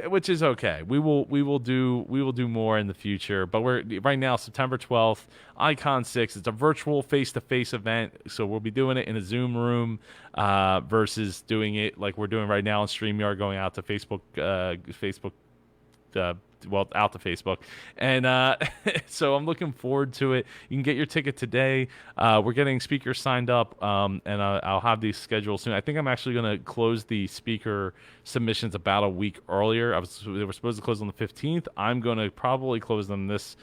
which is okay. We will do more in the future, but we're right now September 12th, Icon 6. It's a virtual face-to-face event, so we'll be doing it in a Zoom room versus doing it like we're doing right now on StreamYard, going out to Facebook out to Facebook. And so I'm looking forward to it. You can get your ticket today. We're getting speakers signed up, and I'll have these scheduled soon. I think I'm actually going to close the speaker submissions about a week earlier. They were supposed to close on the 15th. I'm going to probably close them this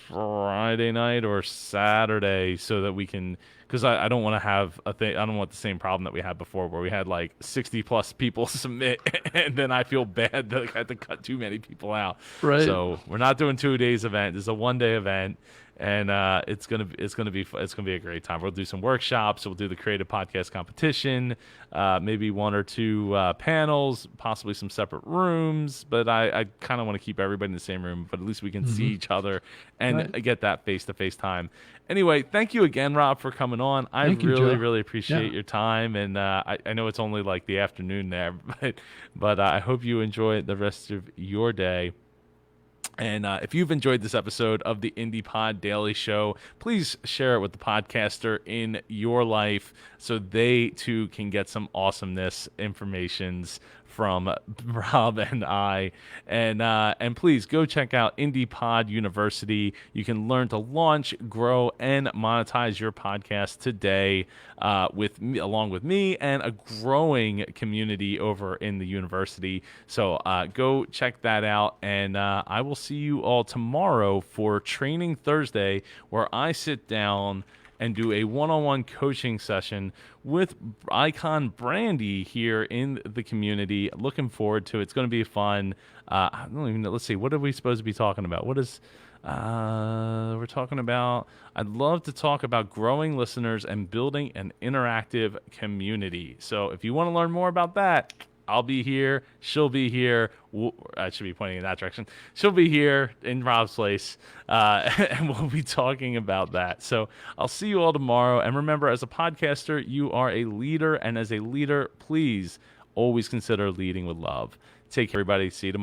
Friday night or Saturday, so that we can, because I don't want to have a thing. I don't want the same problem that we had before, where we had like 60 plus people submit, and then I feel bad that I had to cut too many people out.
Right.
So we're not doing 2 days event. It's a 1 day event, and it's gonna be a great time. We'll do some workshops. We'll do the creative podcast competition, maybe 1 or 2 panels, possibly some separate rooms. But I kind of want to keep everybody in the same room, but at least we can see each other and get that face-to-face time. Anyway, thank you again, Rob, for coming on. I really appreciate your time, and I know it's only like the afternoon there, but I hope you enjoy the rest of your day. And if you've enjoyed this episode of the Indie Pod Daily Show, please share it with the podcaster in your life so they too can get some awesomeness informations from Rob and I. And please go check out Indie Pod University. You can learn to launch, grow, and monetize your podcast today along with me and a growing community over in the university. So go check that out, and I will see you all tomorrow for Training Thursday, where I sit down and do a one-on-one coaching session with Icon Brandy here in the community. Looking forward to it. It's going to be fun. I don't even know. Let's see. What are we supposed to be talking about? What is we're talking about? I'd love to talk about growing listeners and building an interactive community. So if you want to learn more about that, I'll be here. She'll be here. I should be pointing in that direction. She'll be here in Rob's place, and we'll be talking about that. So I'll see you all tomorrow. And remember, as a podcaster, you are a leader. And as a leader, please always consider leading with love. Take care, everybody. See you tomorrow.